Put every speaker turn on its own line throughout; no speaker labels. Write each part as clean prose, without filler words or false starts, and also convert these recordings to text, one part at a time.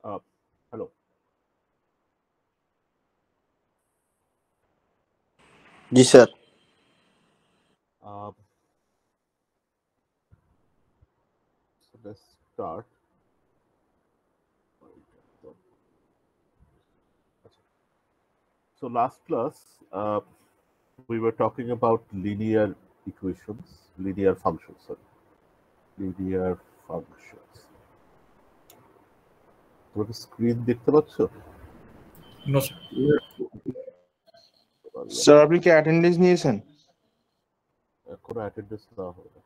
Uh, Hello.
जी sir.
Uh, so let's start. So last class, we were talking about linear equations, linear functions, sorry, linear functions. তোমরা কি screen দেখতে পাচ্ছ?
No, sir.
Sir আপনি কি attendance নিয়েছেন?
কোনো অ্যাটেন্ডেন্স দেওয়া হবে না।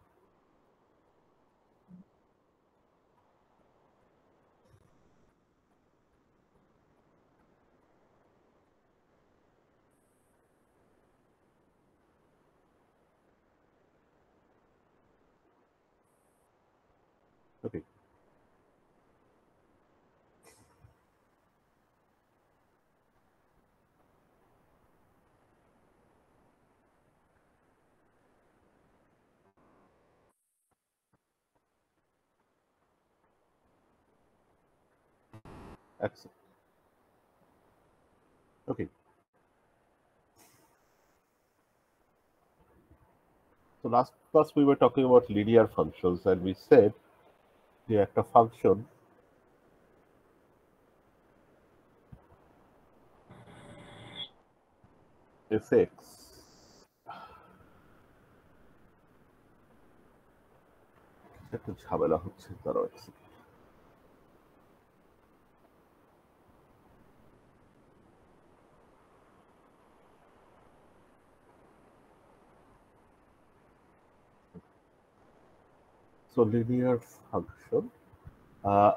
Okay. Excellent. Okay. So last class we were talking about linear functions and we said যে একটা ফাংশন fx একটু ঝামেলা হচ্ছে দাঁড়াও এক second। So linear function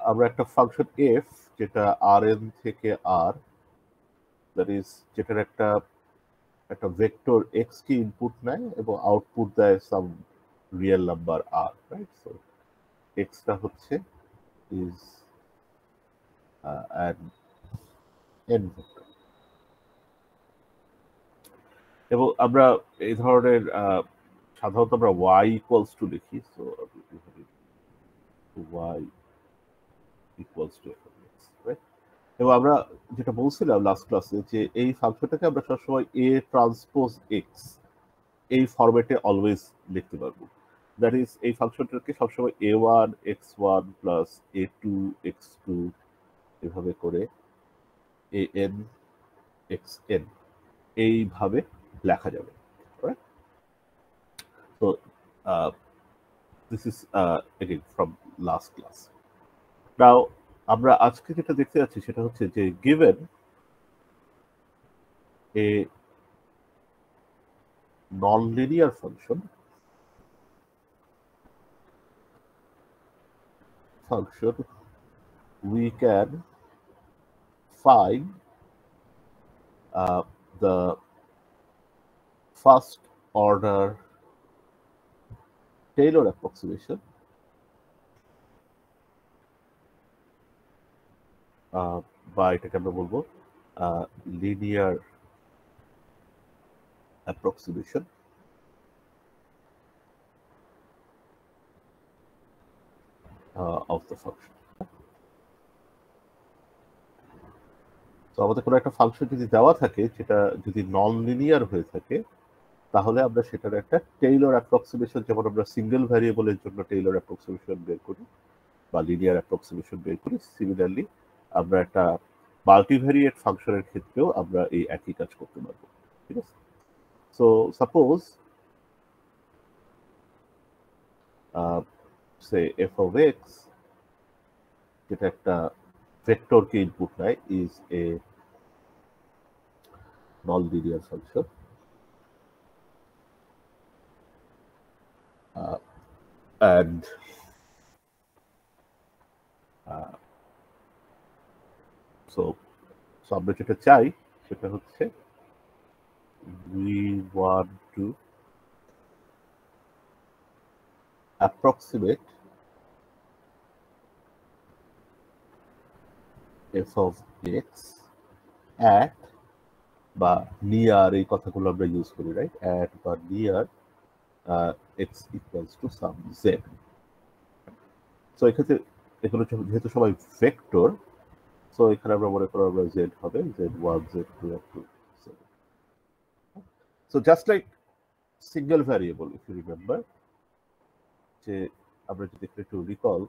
আমরা একটা ফাংশন f যেটা rn থেকে r দ্যাট ইজ যেটার একটা একটা ভেক্টর x কে ইনপুট নেয় এবং আউটপুট দেয় some real number r, right? So x টা হচ্ছে ইজ অ্যান n ভেক্টর এবং আমরা এই ধরনের সাধারণত আমরা y ইকুয়ালস টু লিখি। So y equals to f(x), right? এবং আমরা যেটা বলছিলাম লাস্ট ক্লাসে যে এই ফাংশনটাকে আমরা সবসময় a ট্রান্সপোজ x এই ফরম্যাটে অলওয়েজ লিখতে পারবো। দ্যাট ইজ এই ফাংশনটাকে সবসময় a1 x1 plus a2 x2 এভাবে করে an xn এইভাবে লেখা যাবে, রাইট? তো this is again from last class. Now আমরা আজকে যেটা দেখতে যাচ্ছি সেটা হচ্ছে যে given a non-linear function we can find the first order Taylor approximation বা এটাকে আমরা বলবো linear approximation of the function. তো আমাদের কোনো একটা ফাংশন যদি দেওয়া থাকে যেটা যদি নন লিনিয়ার হয়ে থাকে তাহলে আমরা সেটার একটা টেইলর অ্যাপ্রক্সিমেশন, যেমন আমরা সিঙ্গেল ভ্যারিয়েবলের জন্য টেইলর অ্যাপ্রক্সিমেশন বের করি বা লিনিয়ার অ্যাপ্রক্সিমেশন বের করি, সিমিলারলি আমরা একটা মাল্টিভ্যারিয়েট ফাংশনের ক্ষেত্রেও আমরা এই একই কাজ করতে পারবো, ঠিক আছে? So suppose say F of x যেটা একটা ভেক্টরকে ইনপুট নেয় is a non-linear function and so আমরা যেটা চাই সেটা হচ্ছে we want to approximate f of x at বা নিয়ার, এই কথাগুলো আমরা ইউজ করি, রাইট? at বা near x equals to some z. So এক্ষেত্রে এগুলো যেহেতু সবাই ভেক্টর, সো এখানে আমরা মনে করো আমরা z হবে z1 z2 up to 7. So just like single variable, if you remember, যে আমরা যদি একটু রিকল,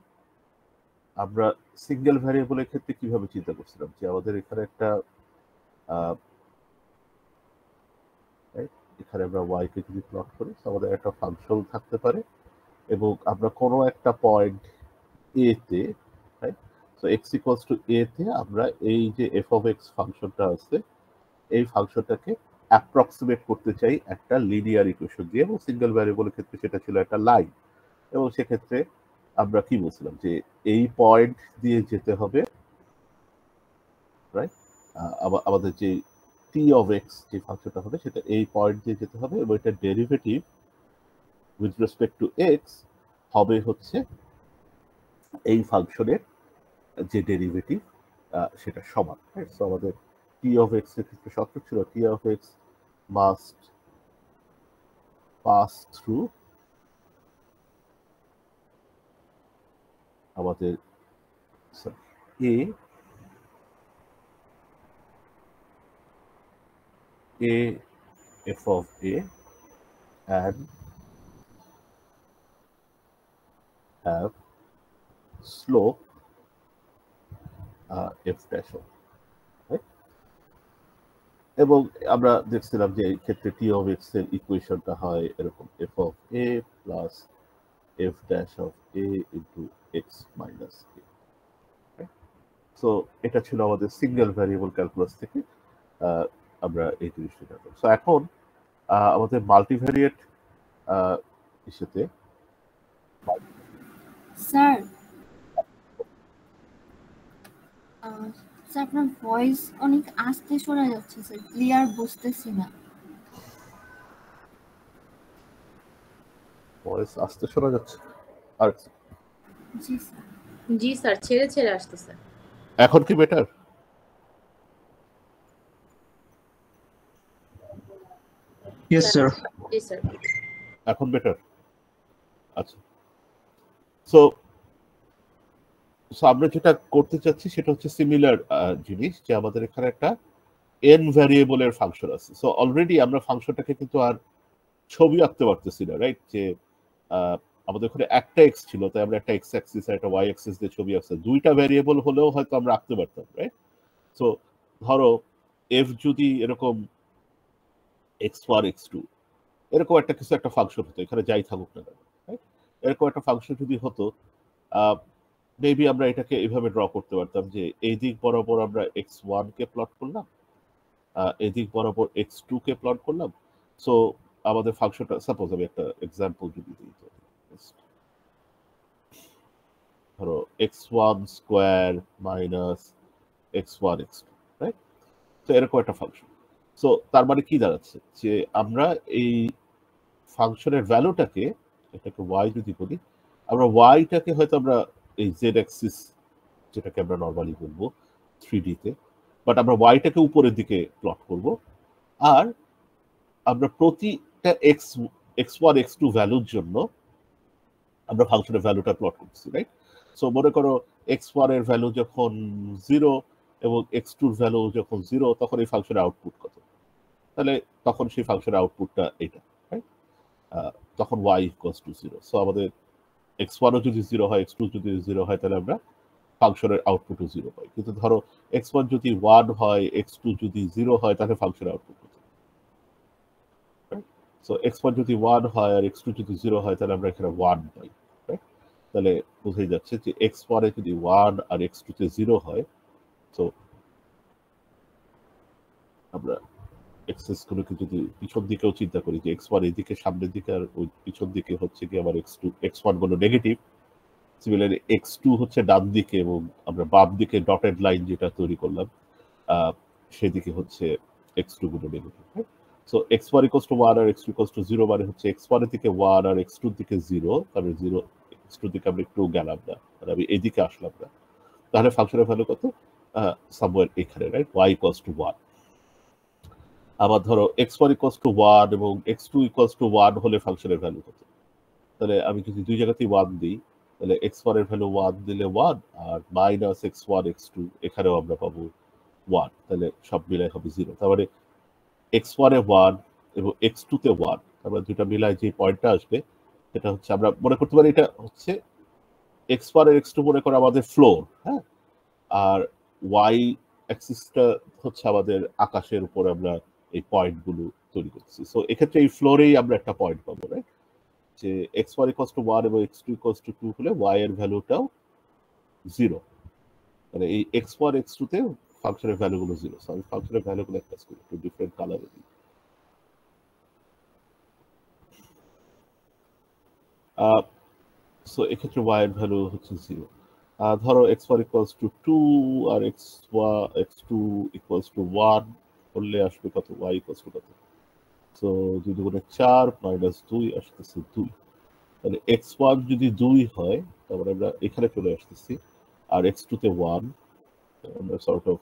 আমরা সিঙ্গেল ভ্যারিয়েবলের ক্ষেত্রে কিভাবে চিন্তা করছিলাম যে আমাদের এখানে একটা এখানে আমরা y কে যদি প্লট করি, আমাদের একটা ফাংশন থাকতে পারে এবং আমরা কোনো একটা পয়েন্ট a তে, so x equals to a তে আমরা এই যে f of x ফাংশনটা আছে এই ফাংশনটাকে অ্যাপ্রক্সিমেট করতে চাই একটা লিনিয়ার ইকুয়েশন দিয়ে, এবং সিঙ্গেল ভ্যারিয়েবলের ক্ষেত্রে সেটা ছিল একটা লাইন। এবং সেক্ষেত্রে আমরা কি বলছিলাম যে এই পয়েন্ট দিয়ে যেতে হবে, রাইট? আমাদের যে t of x যে ফাংশনটা হবে সেটা এই পয়েন্ট দিয়ে যেতে হবে, এবং এটা derivative with respect two x হবে হচ্ছে এই ফাংশনের যে ডেরিভেটিভ সেটা সমান। সো আমাদের t of x এর ক্ষেত্রে শর্ত ছিল t of x must pass through আমাদের a f of a and have slope f dash of, এবং আমরা দেখছিলাম যে এই ক্ষেত্রে t of x এর ইকুয়েশনটা হয় এরকম f of a plus f dash of a into x minus a. So এটা ছিল আমাদের সিঙ্গেল ভ্যারিয়েবল ক্যালকুলাস থেকে আমরা এই জিনিসটা জানলাম। সো এখন আমাদের মাল্টিভ্যারিয়েট ইস্যুতে
স্যার আপনার ভয়েস অনেক আস্তে শোনা যাচ্ছে স্যার, ক্লিয়ার বুঝতেছি না।
ভয়েস আস্তে শোনা যাচ্ছে? আর
জি স্যার, ছেড়ে ছেড়ে আসতেছে।
এখন কি বেটার?
Yes, sir.
জি স্যার।
এখন বেটার? আচ্ছা, সো আমরা যেটা করতে চাচ্ছি সেটা হচ্ছে সিমিলার জিনিস, যে আমাদের এখানে একটা n ভ্যারিয়েবলের ফাংশন আছে। সো অলরেডি আমরা ফাংশনটাকে কিন্তু আর ছবি আঁকতে পারতেছি না, রাইট? যে আমাদের ওখানে একটা এক্স ছিল, তাই আমরা একটা এক্স অ্যাক্সিস আর একটা ওয়াই অ্যাক্সিস দিয়ে ছবি আঁকছি। দুইটা ভ্যারিয়েবল হলেও হয়তো আমরা আঁকতে পারতাম, রাইট? সো ধরো এফ যদি এরকম x1 x2 এরকম একটা কিছু একটা ফাংশন হতো, এখানে যাই থাকুক না কেন, রাইট? এরকম একটা ফাংশন যদি হতো, মেবি আমরা এটাকে এইভাবে ড্র করতে পারতাম যে এই দিক বরাবর আমরা x1 কে প্লট করলাম, এই দিক বরাবর x2 কে প্লট করলাম। সো আমাদের ফাংশনটা, সাপোজ আমি একটা এক্সাম্পল যদি দিই, ধরো x1 square minus x1 x2, right? তো এরকম একটা ফাংশন। সো তার মানে কি দাঁড়াচ্ছে যে আমরা এই ফাংশনের ভ্যালুটাকে, এটাকে y যদি বলি, আমরা y-টাকে হয়তো আমরা এই z অ্যাক্সিস যেটাকে আমরা নরমালি বলবো 3D তে, বাট আমরা y-টাকে উপরের দিকে প্লট করব, আর আমরা প্রতিটা x1 x2 ভ্যালুর জন্য আমরা ফাংশনের ভ্যালুটা প্লট করছি, রাইট? সো মনে করো x1 এর ভ্যালু যখন 0 এবং x2 এর ভ্যালু যখন 0, তখন এই ফাংশনের আউটপুট কত? তাহলে তখন সেই ফাংশনের আউটপুটটা এটা, রাইট? তখন y ইকুয়ালস টু 0। সো আমাদের x1 ও যদি 0 হয়, x2 যদি 0 হয়, তাহলে আমরা ফাংশনের আউটপুটও 0 পাই। কিন্তু ধরো x1 যদি 1 হয়, x2 যদি 0 হয়, তাহলে ফাংশনের আউটপুট কত? সো x1 যদি 1 হয় আর x2 যদি 0 হয়, তাহলে আমরা এখানে 1 পাই, রাইট? তাহলে বোঝাই যাচ্ছে যে x1 এ যদি 1 আর x2 তে 0 হয়, সো আমরা এক্সেস গুলোকে যদি পিছন দিকেও চিন্তা করি যে x1 এদিকে সামনের দিকে আর ওই পিছন দিকে হচ্ছে কি আমার x1 গুলো নেগেটিভ, সিমিলারলি x2 হচ্ছে ডান দিকে এবং আমরা বাম দিকে ডটেড লাইন যেটা তৈরি করলাম সেদিকে হচ্ছে x2 গুলো negative. So x1 equals to 1 আর x2 ইকুয়ালস টু 0 মানে হচ্ছে x1 এর দিকে 1 আর x2 এর দিকে 0, তাহলে 0 x2 এর দিকে আমরা একটু গেলাম না, আর আমি এদিকে আসলাম না, তাহলে ফাংশনের ভ্যালু কত? সামওয়্যার এখানে, রাইট? y equals to 1। আবার ধরো x1 ইকুয়ালস টু 1 এবং x2 ইকুয়ালস টু 1 হলে ফাংশনের ভ্যালু কত? তাহলে আমি যদি দুই জায়গাতেই 1 দিই, তাহলে x1 এর ভ্যালু 1 দিলে 1, আর মাইনাস x1 x2 এখানেও আমরা পাবো 1, তাহলে সব মিলাই হবে 0। তার মানে x1 এ 1 এবং x2 তে 1, আমরা দুটা মিলাই যে পয়েন্টটা আসবে সেটা হচ্ছে, আমরা মনে করতে পারি এটা হচ্ছে x1 আর x2 মনে করে আমাদের ফ্লোর, হ্যাঁ, আর y অ্যাক্সিসটা হচ্ছে আমাদের আকাশের উপর আমরা এই পয়েন্টগুলো তৈরি করছি। সো এক্ষেত্রে এই ফ্লোরেই আমরা একটা পয়েন্ট পাবো, রাইট, যে x1 = 1 এবং x2 = 2 হলে y এর ভ্যালুটাও 0, মানে এই x1 x2 তে ফাংশনের ভ্যালুগুলো 0। সো আমি ফাংশনের ভ্যালুগুলো একটা একটু ডিফারেন্ট কালারে দিই। সো এক্ষেত্রে y এর ভ্যালু হচ্ছে 0। ধরো x1 = 2 আর x2 = 1 করলে আসবে কত, y = কত, সো 2 দুগুণে 4 মাইনাস 2 আসতেছে 2। তাহলে x1 যদি 2 হয় তারপরে আমরা এখানে চলে আসতেছি, আর x2 তে 1, আমরা সর্ট অফ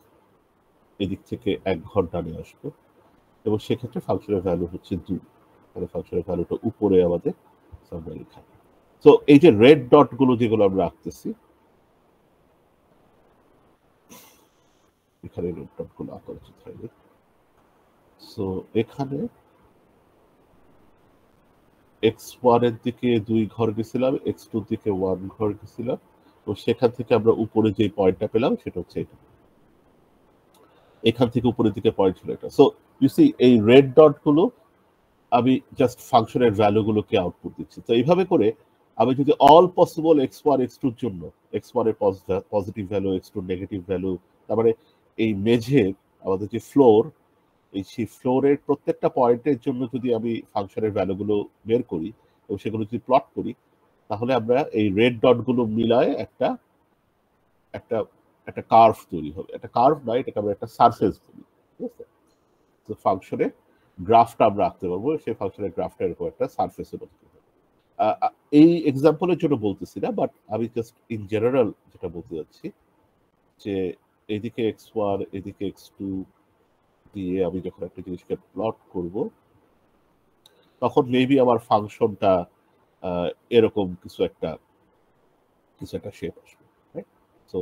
এদিক থেকে 1 ঘর ডানে আসবো, এবং সেক্ষেত্রে ফাংশনের ভ্যালু হচ্ছে 2, তাহলে ফাংশনের ভ্যালুটা উপরে আমাদের আমরা লেখা। তো এই যে রেড ডট গুলো যেগুলো আমরা আঁকতেছি, এখানে রেড ডট গুলো আঁকা উচিত হয়নি। সো এখানে x1 এর দিকে 2 ঘর গেছিলাম, x2 এর দিকে 1 ঘর গেছিলাম, তো সেখান থেকে আমরা উপরে যে পয়েন্টটা পেলাম সেটা হচ্ছে এটা, এখান থেকে উপরের দিকে পয়েন্ট ছিল এটা। সো ইউ সি এই রেড ডট গুলো আমি জাস্ট ফাংশনের ভ্যালুগুলোকে আউটপুট দিচ্ছি। তো এইভাবে করে আমি যদি অল পসিবল x1 x2 এর জন্য x1 এর positive value, x2 negative value, তারপরে এই মেঝের আমাদের যে ফ্লোর, এই সেই ফ্লোরের প্রত্যেকটা পয়েন্টের জন্য যদি আমি ফাংশনের ভ্যালুগুলো বের করি এবং সেগুলো যদি প্লট করি, তাহলে আমরা এই রেড ডট গুলো মিলায় একটা একটা একটা কার্ভ তৈরি হবে। একটা কার্ভ নয়, এটাকে আমরা একটা সারফেস বলি, ঠিক আছে? তো ফাংশনের গ্রাফটা আমরা আঁকতে পারবো, সেই ফাংশনের গ্রাফটা এরকম একটা সারফেসের মতো। এই এক্সাম্পলের জন্য বলতেছি না, বাট আমি জাস্ট ইন জেনারেল যেটা বলতে যাচ্ছি, যে এদিকে x1 এদিকে x2 দিয়ে আমি যখন একটা জিনিসকে প্লট করব, তখন মেবি আমার ফাংশনটা এরকম কিছু একটা শেপ আসবে, রাইট? সো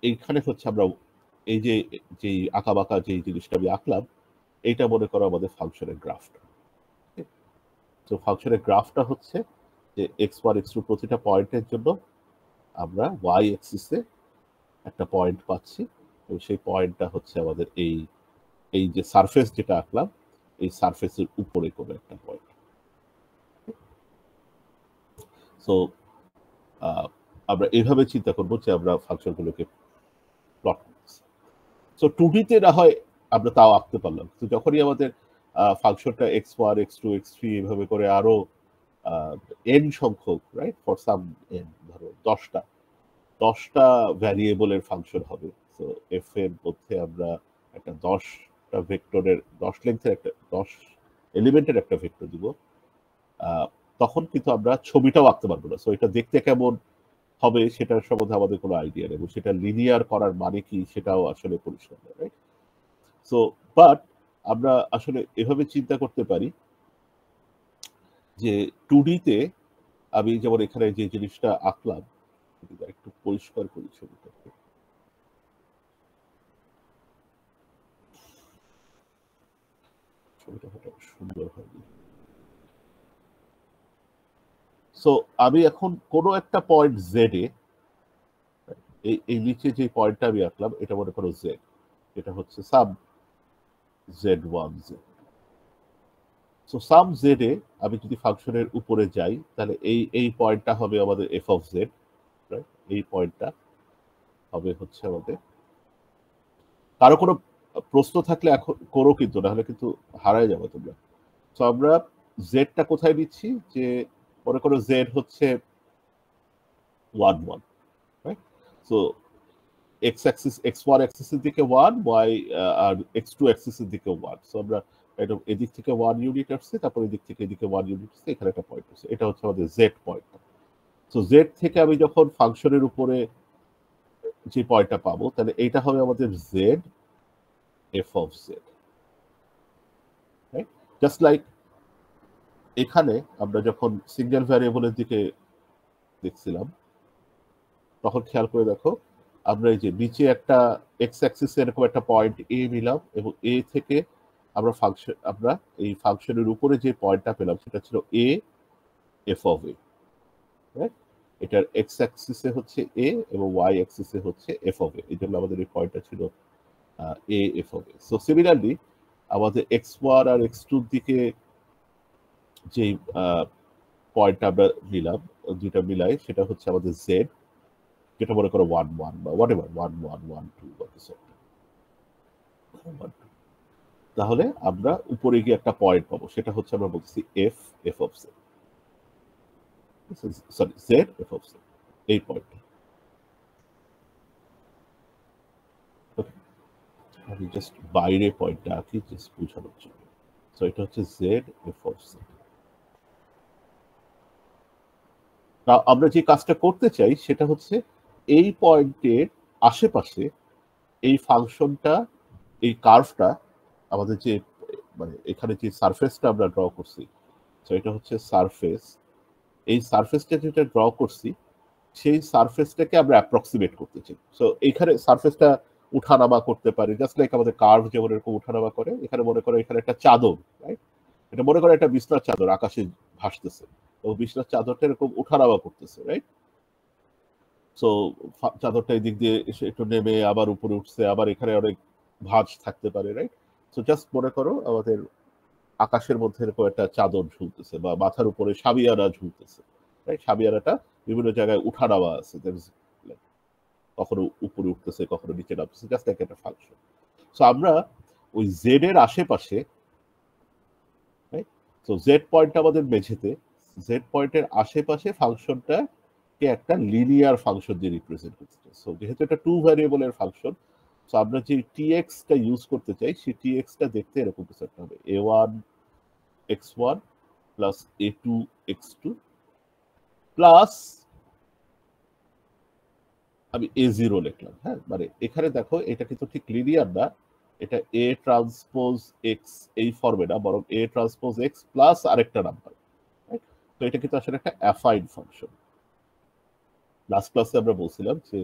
এইখানে হচ্ছে আমরা এই যে আঁকা বাঁকা যে জিনিসটা আমি আঁকলাম, এইটা মনে করো আমাদের ফাংশনের গ্রাফটা। তো ফাংশনের গ্রাফটা হচ্ছে যে x1 x2 প্রতিটা পয়েন্টের জন্য আমরা y অ্যাক্সিসে একটা পয়েন্ট পাচ্ছি, এবং সেই পয়েন্টটা হচ্ছে আমাদের এই যে সারফেস যেটা আঁকলাম, এই সারফেসের উপরে কোনো একটা পয়েন্ট। সো আমরা এইভাবে চিন্তা করবো যে আমরা ফাংশনগুলোকে প্লট করছি। সো 2D তে না হয় আমরা তাও আঁকতে পারলাম, তো যখনই আমাদের ফাংশনটা x1 x2 x3 এভাবে করে আরো n সংখ্যক, রাইট, ফর সাম n, ধরো 10টা ভ্যারিয়েবলের ফাংশন হবে, সো এফ এর মধ্যে আমরা একটা 10টা ভেক্টরের 10 লেন্থের একটা 10 এলিমেন্টের একটা ভেক্টর দিব, তখন কিন্তু আমরা ছবিটাও আঁকতে পারবো না। সো এটা দেখতে কেমন হবে সেটার সম্বন্ধে আমাদের কোনো আইডিয়া নেই, এবং সেটা লিনিয়ার করার মানে কি সেটাও আসলে পরিষ্কার নয়, রাইট? সো বাট আমরা আসলে এভাবে চিন্তা করতে পারি যে 2D তে আমি যেমন এখানে যে জিনিসটা আঁকলাম, একটু পরিষ্কার করি ছবিটাকে, ছবিটা সুন্দর হয়নি। সো আমি এখন কোনো একটা পয়েন্ট জেড এ, এই নিচে যে পয়েন্টটা আমি আঁকলাম এটা মনে করো জেড, এটা হচ্ছে সাম z1 z। সো সাম জেড এ আমি যদি ফাংশনের উপরে যাই, তাহলে এই পয়েন্টটা হবে আমাদের f of z, রাইট? এই পয়েন্টটা হবে হচ্ছে আমাদের, কারো কোনো প্রশ্ন থাকলে এখন করো, কিন্তু না হলে কিন্তু হারায় যাবে তোমরা। তো আমরা জেডটা কোথায় দিচ্ছি, যে মনে করো জেড হচ্ছে 1 1, right? So x Axis x1 অ্যাক্সিসের দিকে 1, y আর x2 অ্যাক্সিসের দিকে 1। সো আমরা এটা এদিক থেকে 1 ইউনিট আসছে, তারপর এদিক থেকে এদিকে 1 ইউনিট আসছে, এখানে একটা পয়েন্ট আছে, এটা হচ্ছে আমাদের জেড পয়েন্ট। সো জেড থেকে আমি যখন ফাংশনের উপরে যে পয়েন্টটা পাবো, তাহলে এইটা হবে আমাদের Z f of Z, right? Just like এখানে আমরা যখন সিঙ্গেল ভ্যারিয়েবলের দিকে দেখছিলাম তখন খেয়াল করে দেখো আমরা এই যে নিচে একটা এক্স অ্যাক্সিসে এরকম একটা পয়েন্ট এ নিলাম এবং এ থেকে আমরা এই ফাংশনের উপরে যে পয়েন্টটা পেলাম সেটা ছিল A F of A, right? এটার এক্স অ্যাক্সিসে হচ্ছে এ এবং ওয়াই অ্যাক্সিসে হচ্ছে এফ অফ এ, এই জন্য আমাদের এই পয়েন্টটা ছিল A F of A. So similarly আমাদের এক্স ওয়ান আর এক্স টুর দিকে যে পয়েন্টটা আমরা নিলাম, দুইটা মিলাই সেটা হচ্ছে আমাদের জেড, যেটা মনে করো 1 1 বা হোয়াটএভার 1 1 1 2 বা কিছু একটা। তাহলে আমরা উপরে গিয়ে একটা পয়েন্ট পাবো, সেটা হচ্ছে আমরা বলছি F F of Z, sorry Z f of Z, এই পয়েন্টটা। আমি জাস্ট বাইরে পয়েন্টটা আঁকি জাস্ট বোঝানোর জন্য। সো এটা হচ্ছে জেড এফ অফ জেড। আমরা যে কাজটা করতে চাই সেটা হচ্ছে এই পয়েন্টের আশেপাশে এই ফাংশনটা, এই কার্ভটা, আমাদের যে মানে এখানে যে সারফেসটা আমরা ড্র করছি, তো এটা হচ্ছে সারফেস, এই সারফেসটা যেটা ড্র করছি সেই সারফেসটাকে আমরা অ্যাপ্রক্সিমেট করতে চাই। সো এইখানে সারফেসটা উঠানামা করতে পারে, জাস্ট লাইক আমাদের কার্ভ যেমন এরকম উঠানামা করে। এখানে মনে করো এখানে একটা চাদর, রাইট? এটা মনে করো একটা বিছনার চাদর আকাশে ভাসতেছে এবং বিছনার চাদরটা এরকম উঠানামা করতেছে, রাইট? সো চাদরটা এই দিক দিয়ে এসে একটু নেমে আবার উপরে উঠছে, আবার এখানে অনেক ভাঁজ থাকতে পারে, রাইট? সো জাস্ট মনে করো আমাদের আকাশের মধ্যে এরকম একটা চাদর ঝুলতেছে বা মাথার উপরে সাবিয়ানা ঝুলতেছে, রাইট? সাবিয়ানাটা বিভিন্ন জায়গায় উঠানামা আছে, কখনো উপরে উঠতেছে কখনো নিচে নামতেছে, জাস্ট লাইক একটা ফাংশন। সো আমরা ওই জেড এর আশেপাশে, রাইট? সো জেড পয়েন্ট আমাদের মেঝেতে, জেড পয়েন্টের আশেপাশে ফাংশনটাকে একটা লিনিয়ার ফাংশন দিয়ে রিপ্রেজেন্ট করতে চাই। সো যেহেতু এটা 2 ভ্যারিয়েবলের ফাংশন, সো আমরা যে টিএক্সটা ইউজ করতে চাই সেই টিএক্সটা দেখতে এরকম কিছু একটা হবে, a1 x1 plus a2 x2 plus আমি a0 লিখলাম। হ্যাঁ, মানে এখানে দেখো এটা কিন্তু ঠিক লিনিয়ার না, এটা a ট্রান্সপোজ x এই ফর্মে না, বরং a ট্রান্সপোজ x প্লাস আরেকটা নাম্বার, রাইট? তো এটা কিন্তু আসলে একটা অ্যাফাইন ফাংশন। লাস্ট ক্লাসে আমরা বলছিলাম যে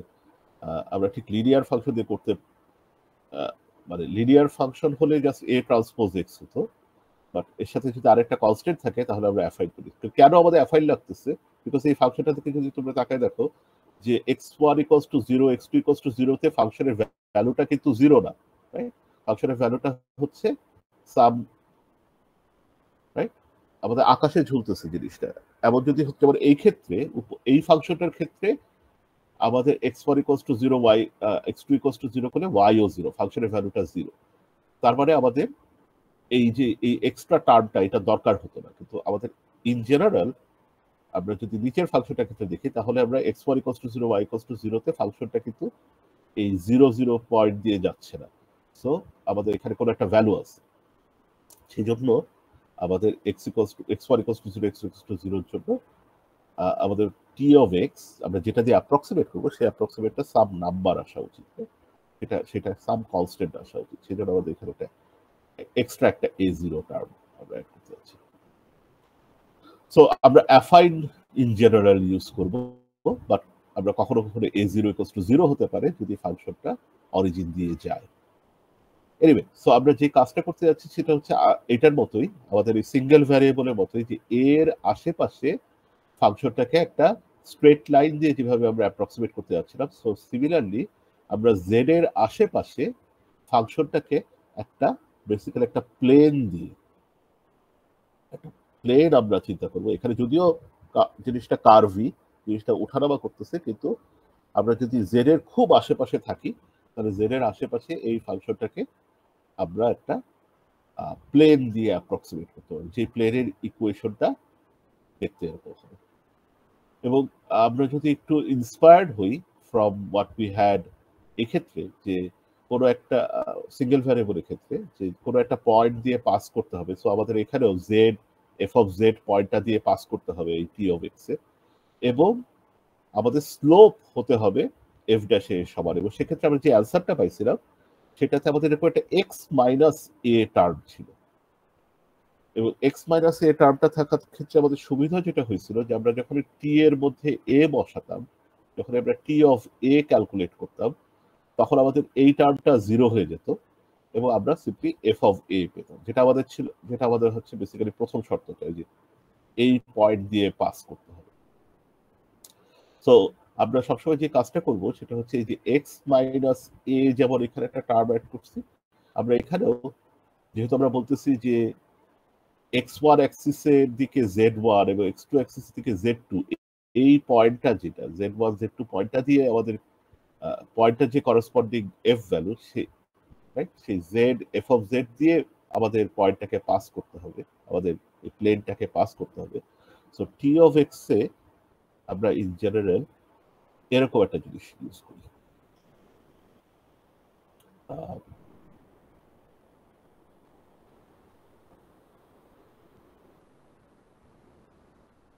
আমরা ঠিক লিনিয়ার ফাংশন দিয়ে করতে, মানে লিনিয়ার ফাংশন হলে জাস্ট a ট্রান্সপোজ x হতো, বাট এর সাথে যদি আরেকটা কনস্ট্যান্ট থাকে তাহলে আমরা অ্যাফাইন করি। তো কেন আমাদের অ্যাফাইন লাগতেছে? বিকজ এই ফাংশনটা থেকে যদি তোমরা তাকায় দেখো যে x1 equals to 0 x2 equals to 0 তে ফাংশনের ভ্যালুটা কিন্তু 0 না, রাইট? ফাংশনের ভ্যালুটা হচ্ছে সাম, রাইট? আমাদের আকাশে ঝুলতেছে জিনিসটা। এমন যদি হচ্ছে মানে এই ক্ষেত্রে এই ফাংশনটার ক্ষেত্রে আমাদের x1 equals to 0 y x2 equals to 0 করলে y ও 0, ফাংশনের ভ্যালুটা 0। তার মানে আমাদের এই যে এই এক্সট্রা টার্মটা এটা দরকার হতো না, কিন্তু আমাদের ইন জেনারেল আমরা যদি নিচের ফাংশনটা ক্ষেত্রে দেখি তাহলে আমরা x1 equals to 0 y equals to 0 তে ফাংশনটা কিন্তু এই 0 0 পয়েন্ট দিয়ে যাচ্ছে না। সো আমাদের এখানে কোনো একটা ভ্যালু আছে, সেই জন্য আমাদের x1 equals to 0 x2 equals to 0 এর জন্য আমাদের t অফ x আমরা যেটা দিয়ে অ্যাপ্রক্সিমেট করবো সেই অ্যাপ্রক্সিমেটটা সাম নাম্বার আসা উচিত, সেটা সাম কনস্ট্যান্ট আসা উচিত। সেই জন্য আমাদের এখানে একটা এক্সট্রা একটা a0 টার্ম আমরা অ্যাড করতে যাচ্ছি। সো আমরা অ্যাফাইন ইন জেনারেল ইউজ করব, বাট আমরা কখনো কখনো a0 ইকুয়ালস টু 0 হতে পারে যদি ফাংশনটা অরিজিন দিয়ে যায়। এনিওয়ে, সো আমরা যে কাজটা করতে যাচ্ছি সেটা হচ্ছে এটার মতোই, আমাদের এই সিঙ্গেল ভ্যারিয়েবলের মতোই, যে এর আশেপাশে ফাংশনটাকে একটা স্ট্রেট লাইন দিয়ে যেভাবে আমরা অ্যাপ্রক্সিমেট করতে যাচ্ছিলাম, সো সিমিলারলি আমরা জেড এর আশেপাশে ফাংশনটাকে একটা বেসিক্যালি একটা প্লেন দিয়ে, একটা প্লেন আমরা চিন্তা করবো। এখানে যদিও জিনিসটা কার্ভি, জিনিসটা উঠানামা করতেছে, কিন্তু আমরা যদি জেড এর খুব আশেপাশে থাকি তাহলে জেড এর আশেপাশে এই ফাংশনটাকে আমরা একটা প্লেন দিয়ে অ্যাপ্রক্সিমেট করতে পারি, যে প্লেনের ইকুয়েশনটা দেখতে এরকম হবে। এবং আমরা যদি একটু ইন্সপায়ার্ড হই ফ্রম হোয়াট উই হ্যাড এক্ষেত্রে, যে কোনো একটা সিঙ্গেল ভ্যারিয়েবলের ক্ষেত্রে যে কোনো একটা পয়েন্ট দিয়ে পাস করতে হবে, সো আমাদের এখানেও জেড এফ অফ জেড পয়েন্টটা দিয়ে পাস করতে হবে এই টি অফ এক্স এ, এবং আমাদের স্লোপ হতে হবে এফ ড্যাশে সমান। এবং সেক্ষেত্রে আমরা যে অ্যান্সারটা পাইছিলাম সেটাতে আমাদের এরকম একটা এক্স মাইনাস এ টার্ম ছিল, এবং এক্স মাইনাস এ টার্মটা থাকার ক্ষেত্রে আমাদের সুবিধা যেটা হয়েছিল যে আমরা যখন টি এর মধ্যে এ বসাতাম, যখন আমরা টি অফ এ ক্যালকুলেট করতাম, তখন আমাদের এই টার্মটা 0 হয়ে যেত এবং আমরা সিম্পলি এফ অফ এ পেতাম, যেটা আমাদের হচ্ছে বেসিক্যালি প্রথম শর্তটা, যে এই পয়েন্ট দিয়ে পাস করতে হবে। সো আমরা সবসময় যে কাজটা করব সেটা হচ্ছে এই যে এক্স মাইনাস এ, যেমন এখানে একটা টার্ম অ্যাড করছি, আমরা এখানেও যেহেতু আমরা বলতেছি যে x1 অ্যাক্সিসের দিকে z1 এবং x2 অ্যাক্সিসের দিকে z2, এই পয়েন্টটা যেটা z1 z2 পয়েন্টটা দিয়ে আমাদের পয়েন্টের যে করসপন্ডিং এফ ভ্যালু, সেই জেড এফ অফ জেড দিয়ে আমাদের পয়েন্টটাকে পাস করতে হবে, আমাদের এই প্লেনটাকে পাস করতে হবে। সো টি অফ এক্স এ আমরা ইন জেনারেল এরকম একটা জিনিস ইউজ করি।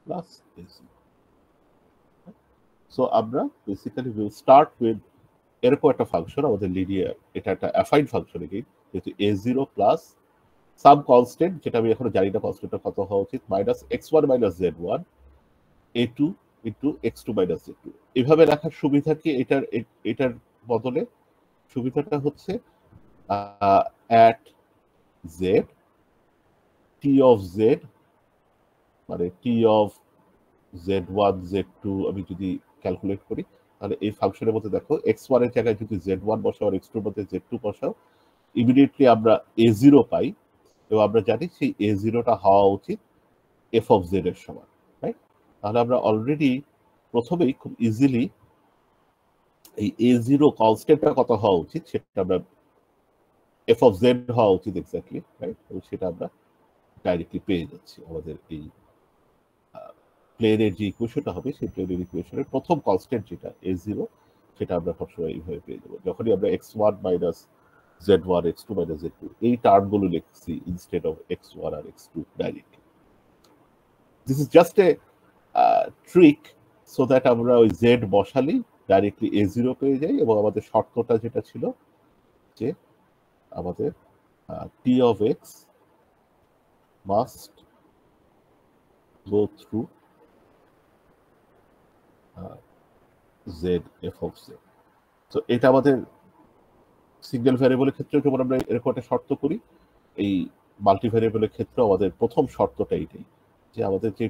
Plus AC. সো আমরা বেসিক্যালি উইল স্টার্ট উইথ এরকম একটা ফাংশন, আমাদের লিনিয়ার, এটা একটা অ্যাফাইন ফাংশন এগেইন, যেহেতু a zero plus some constant, যেটা আমি এখনো জানি না কনস্ট্যান্টটা কত হওয়া উচিত, minus x one minus z one a two into x two minus z two. এভাবে রাখার সুবিধা কি? এটার বদলে সুবিধাটা হচ্ছে at z t of z, মানে t of z one z two আমি যদি ক্যালকুলেট করি, তাহলে এই ফাংশনের মধ্যে দেখো এক্স ওয়ান এর জায়গায় যদি জেড ওয়ান বসাও আর এক্স টুর মধ্যে জেড টু বসাও, ইমিডিয়েটলি আমরা এ জিরো পাই, এবং আমরা জানি সেই এ জিরোটা হওয়া উচিত এফ অফ জেড এর সমান, রাইট? তাহলে আমরা অলরেডি প্রথমেই খুব ইজিলি এই এ জিরো কনস্ট্যান্টটা কত হওয়া উচিত সেটা আমরা, এফ অফ জেড হওয়া উচিত এক্স্যাক্টলি, রাইট? এবং সেটা আমরা ডাইরেক্টলি পেয়ে যাচ্ছি। আমাদের এই প্লেনের যে ইকুয়েশনটা হবে, সেই প্লেনের ইকুয়েশনের প্রথম কনস্ট্যান্ট যেটা এ জিরো, সেটা আমরা সবসময় এইভাবে পেয়ে যাবো। যখনই আমরা x one minus z one, x two minus z two এই টার্মগুলো লিখছি ইনস্টেড অফ এক্স ওয়ান আর x two directly. This is just a trick, so that আমরা ওই জেড বসালেই ডাইরেক্টলি এ জিরো পেয়ে যাই, এবং আমাদের শর্তটা যেটা ছিল যে আমাদের t of x must go through z f of z. তো এটা আমাদের সিঙ্গেল ভ্যারিয়েবলের ক্ষেত্রে যখন আমরা এরকম একটা শর্ত করি, এই মাল্টি ভ্যারিয়েবলের ক্ষেত্রে আমাদের প্রথম শর্তটা এইটাই, যে আমাদের যে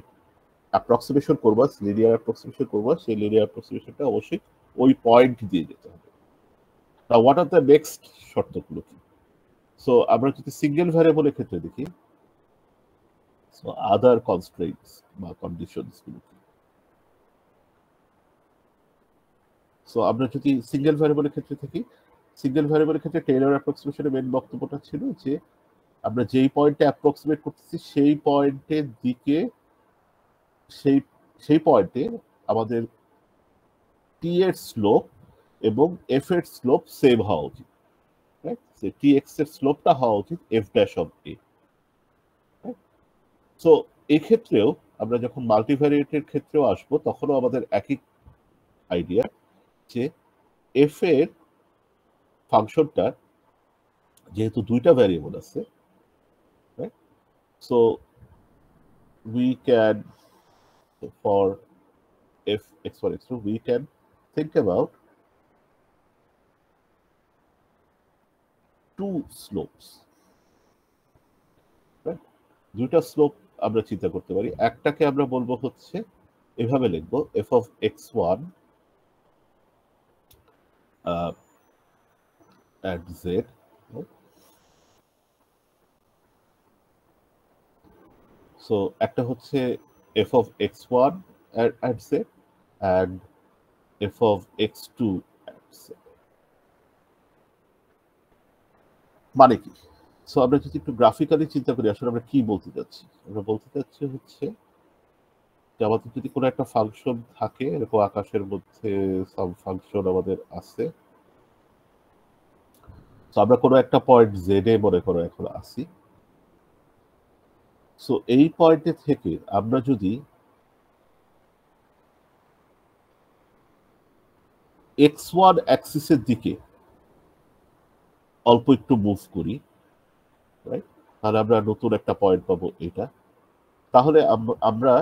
অ্যাপ্রক্সিমেশন করবো, লিনিয়ার অ্যাপ্রক্সিমেশন করবো, সেই লিনিয়ার অ্যাপ্রক্সিমেশনটা অবশ্যই ওই পয়েন্ট দিয়ে যেতে হবে। না, হোয়াট আর দ্য নেক্সট শর্তগুলো কি? সো আমরা যদি সিঙ্গেল ভ্যারিয়েবলের ক্ষেত্রে দেখি, সো আদার কনস্ট্রেইনটস বা কন্ডিশনস গুলো কি? সো আমরা যদি সিঙ্গেল ভ্যারিয়েবলের ক্ষেত্রে থাকি, সিঙ্গেল ভ্যারিয়েবলের ক্ষেত্রে টেইলর অ্যাপ্রক্সিমেশনের মেইন বক্তব্যটা ছিল যে আমরা যেই পয়েন্টে অ্যাপ্রক্সিমেট করতেছি সেই পয়েন্টের দিকে, সেই পয়েন্টে আমাদের টি এর স্লোপ এবং এফ এর স্লোপ সেম হওয়া উচিত, রাইট? টি এক্স এর স্লোপটা হওয়া উচিত F dash of A. So এই ক্ষেত্রেও আমরা যখন মাল্টিভ্যারিয়েটের ক্ষেত্রেও আসবো, তখনও আমাদের একই আইডিয়া, যে এফ এর ফাংশনটা যেহেতু দুইটা ভ্যারিয়েবল আছে, right? So we can, for f x1 x2, we can think about two slopes, right? দুইটা স্লোপ আমরা চিন্তা করতে পারি। একটাকে আমরা বলবো হচ্ছে, এভাবে লিখবো, f of x1 at z, so একটা হচ্ছে f of x1 at z and f of x2 at z। মানে কি? সো আমরা যদি একটু গ্রাফিক্যালি চিন্তা করি, আসলে আমরা কি বলতে চাচ্ছি? আমরা বলতে চাচ্ছি হচ্ছে যে আমাদের যদি কোনো একটা ফাংশন থাকে, এরকম আকাশের মধ্যে সাম ফাংশন আমাদের আছে, তো আমরা কোনো একটা পয়েন্ট জেড এ মনে করো এখন আসি। সো এই পয়েন্টে থেকে আমরা যদি x1 অ্যাক্সিসের দিকে অল্প একটু মুভ করি, রাইট? তাহলে আমরা নতুন একটা পয়েন্ট পাবো এটা। তাহলে আমরা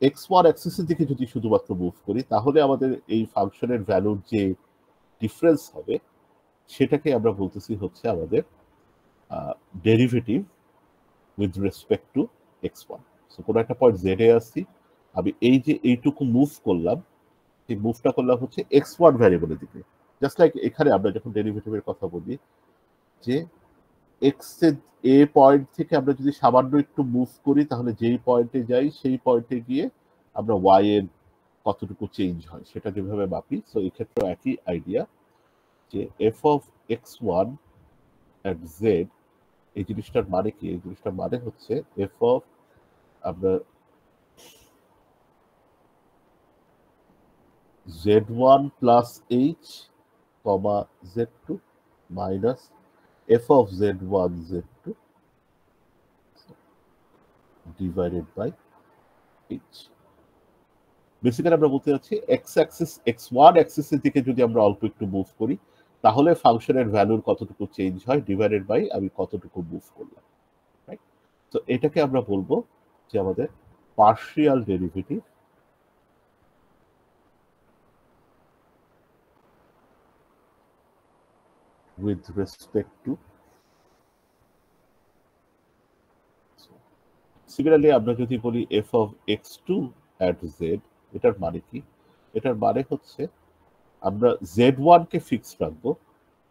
x1 অ্যাক্সিসের দিকে যদি শুধুমাত্র মুভ করি তাহলে আমাদের এই ফাংশনের ভ্যালুর যে ডিফারেন্স হবে সেটাকে আমরা বলতেছি হচ্ছে আমাদের derivative with respect two x1। So কোনো একটা পয়েন্ট z এ আসছি, আমি এই যে এইটুকু মুভ করলাম, এই মুভটা করলাম হচ্ছে x1 ভ্যারিয়েবলের দিকে। জাস্ট লাইক এখানে আমরা যখন ডেরিভেটিভের কথা বলি যে এক্স এ পয়েন্ট থেকে আমরা যদি সামান্য একটু মুভ করি তাহলে যেই পয়েন্টে যাই সেই পয়েন্টে গিয়ে আমরা ওয়াই এর কতটুকু চেঞ্জ হয় সেটা যেভাবে মাপি। সো এই ক্ষেত্রে একই আইডিয়া যে F of x1 at Z, এই জিনিসটার মানে কি? এই জিনিসটার মানে হচ্ছে এফ অফ আমরা z1 plus h comma z2 minus f of z1 z2 divided by h। Basically আমরা বলতে যাচ্ছি এক্স অ্যাক্সিস x1 অ্যাক্সিসের দিকে যদি আমরা অল্প একটু মুভ করি তাহলে ফাংশনের ভ্যালুর কতটুকু চেঞ্জ হয় ডিভাইডেড বাই আমি কতটুকু মুভ করলাম, রাইট? তো এটাকে আমরা বলবো যে আমাদের partial derivative with respect to। Similarly আমরা যদি বলি f of x2 at z, এটার মানে কি? এটার মানে হচ্ছে আমরা z1 কে ফিক্স রাখবো,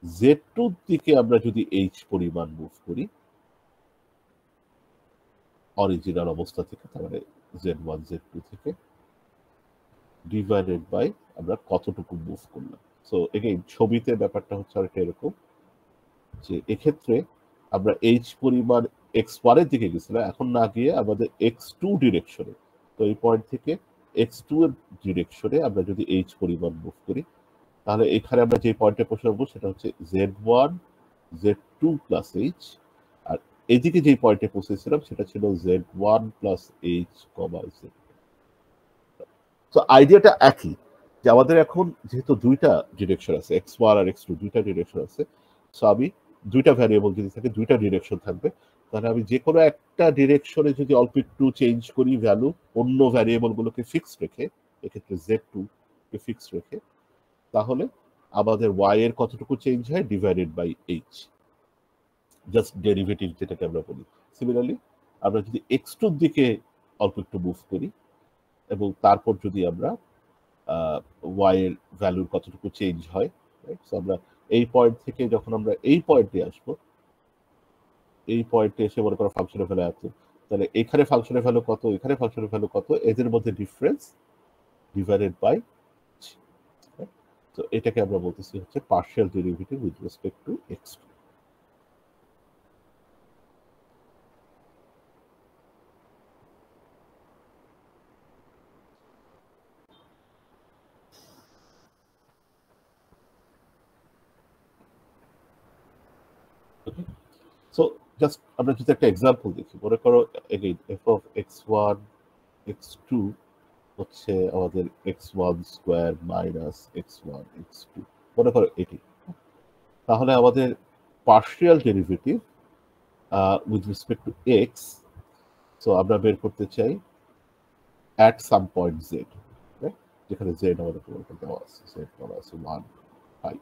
z2 দিকে আমরা যদি h পরিমাণ মুভ করি অরিজিনাল অবস্থা থেকে, তাহলে z1 z2 থেকে ডিভাইডেড বাই আমরা কতটুকু মুভ করলাম। সো এগেইন ছবিতে ব্যাপারটা হচ্ছে অনেকটা এরকম যে এক্ষেত্রে আমরা h পরিমাণ x1 এর দিকে গেছিলাম, এখন না গিয়ে আমাদের x2 ডিরেকশনে, তো এই পয়েন্ট থেকে x2 এর ডিরেকশনে আমরা যদি h পরিমাণ মুভ করি তাহলে এখানে আমরা যে পয়েন্টে পৌঁছাবো সেটা হচ্ছে z1 z2 প্লাস h, আর এদিকে যে পয়েন্টে পৌঁছেছিলাম সেটা ছিল z1 প্লাস h কমা z। তো আইডিয়াটা একই যে আমাদের এখন যেহেতু দুইটা ডিরেকশন আছে, x1 আর x2 দুইটা ডিরেকশন আছে, সো আমি দুইটা ভ্যারিয়েবল যদি থাকে দুইটা ডিরেকশন থাকবে, তাহলে আমি যে কোনো একটা ডিরেকশনে যদি অল্প একটু চেঞ্জ করি ভ্যালু, অন্য ভ্যারিয়েবল গুলোকে ফিক্স রেখে, এক্ষেত্রে z2 কে ফিক্স রেখে, তাহলে আমাদের y এর কতটুকু চেঞ্জ হয় divided by h, just derivative যেটাকে আমরা বলি। সিমিলারলি আমরা যদি x2 এর দিকে অল্প একটু মুভ করি এবং তারপর যদি আমরা y এর ভ্যালুর কতটুকু চেঞ্জ হয়, রাইট? সো আমরা এই পয়েন্ট থেকে যখন আমরা এই পয়েন্টে আসবো, এই পয়েন্টে এসে মনে করো ফাংশনের ভ্যালু এত, তাহলে এখানে ফাংশনের ভ্যালু কত, এখানে ফাংশনের ভ্যালু কত, এদের মধ্যে ডিফারেন্স ডিভাইডেড বাই। তো এটাকে আমরা বলতেছি হচ্ছে partial derivative with respect to x2। So just আমরা যদি একটা এক্সাম্পল দেখি, মনে করো again f of x1 x2 হচ্ছে আমাদের x1 square minus x1 x2, মনে করো এটি। তাহলে আমাদের partial derivative with respect two x, so আমরা বের করতে চাই at some point z, যেখানে z আমাদের দেওয়া আছে, z দেওয়া আছে 1 5।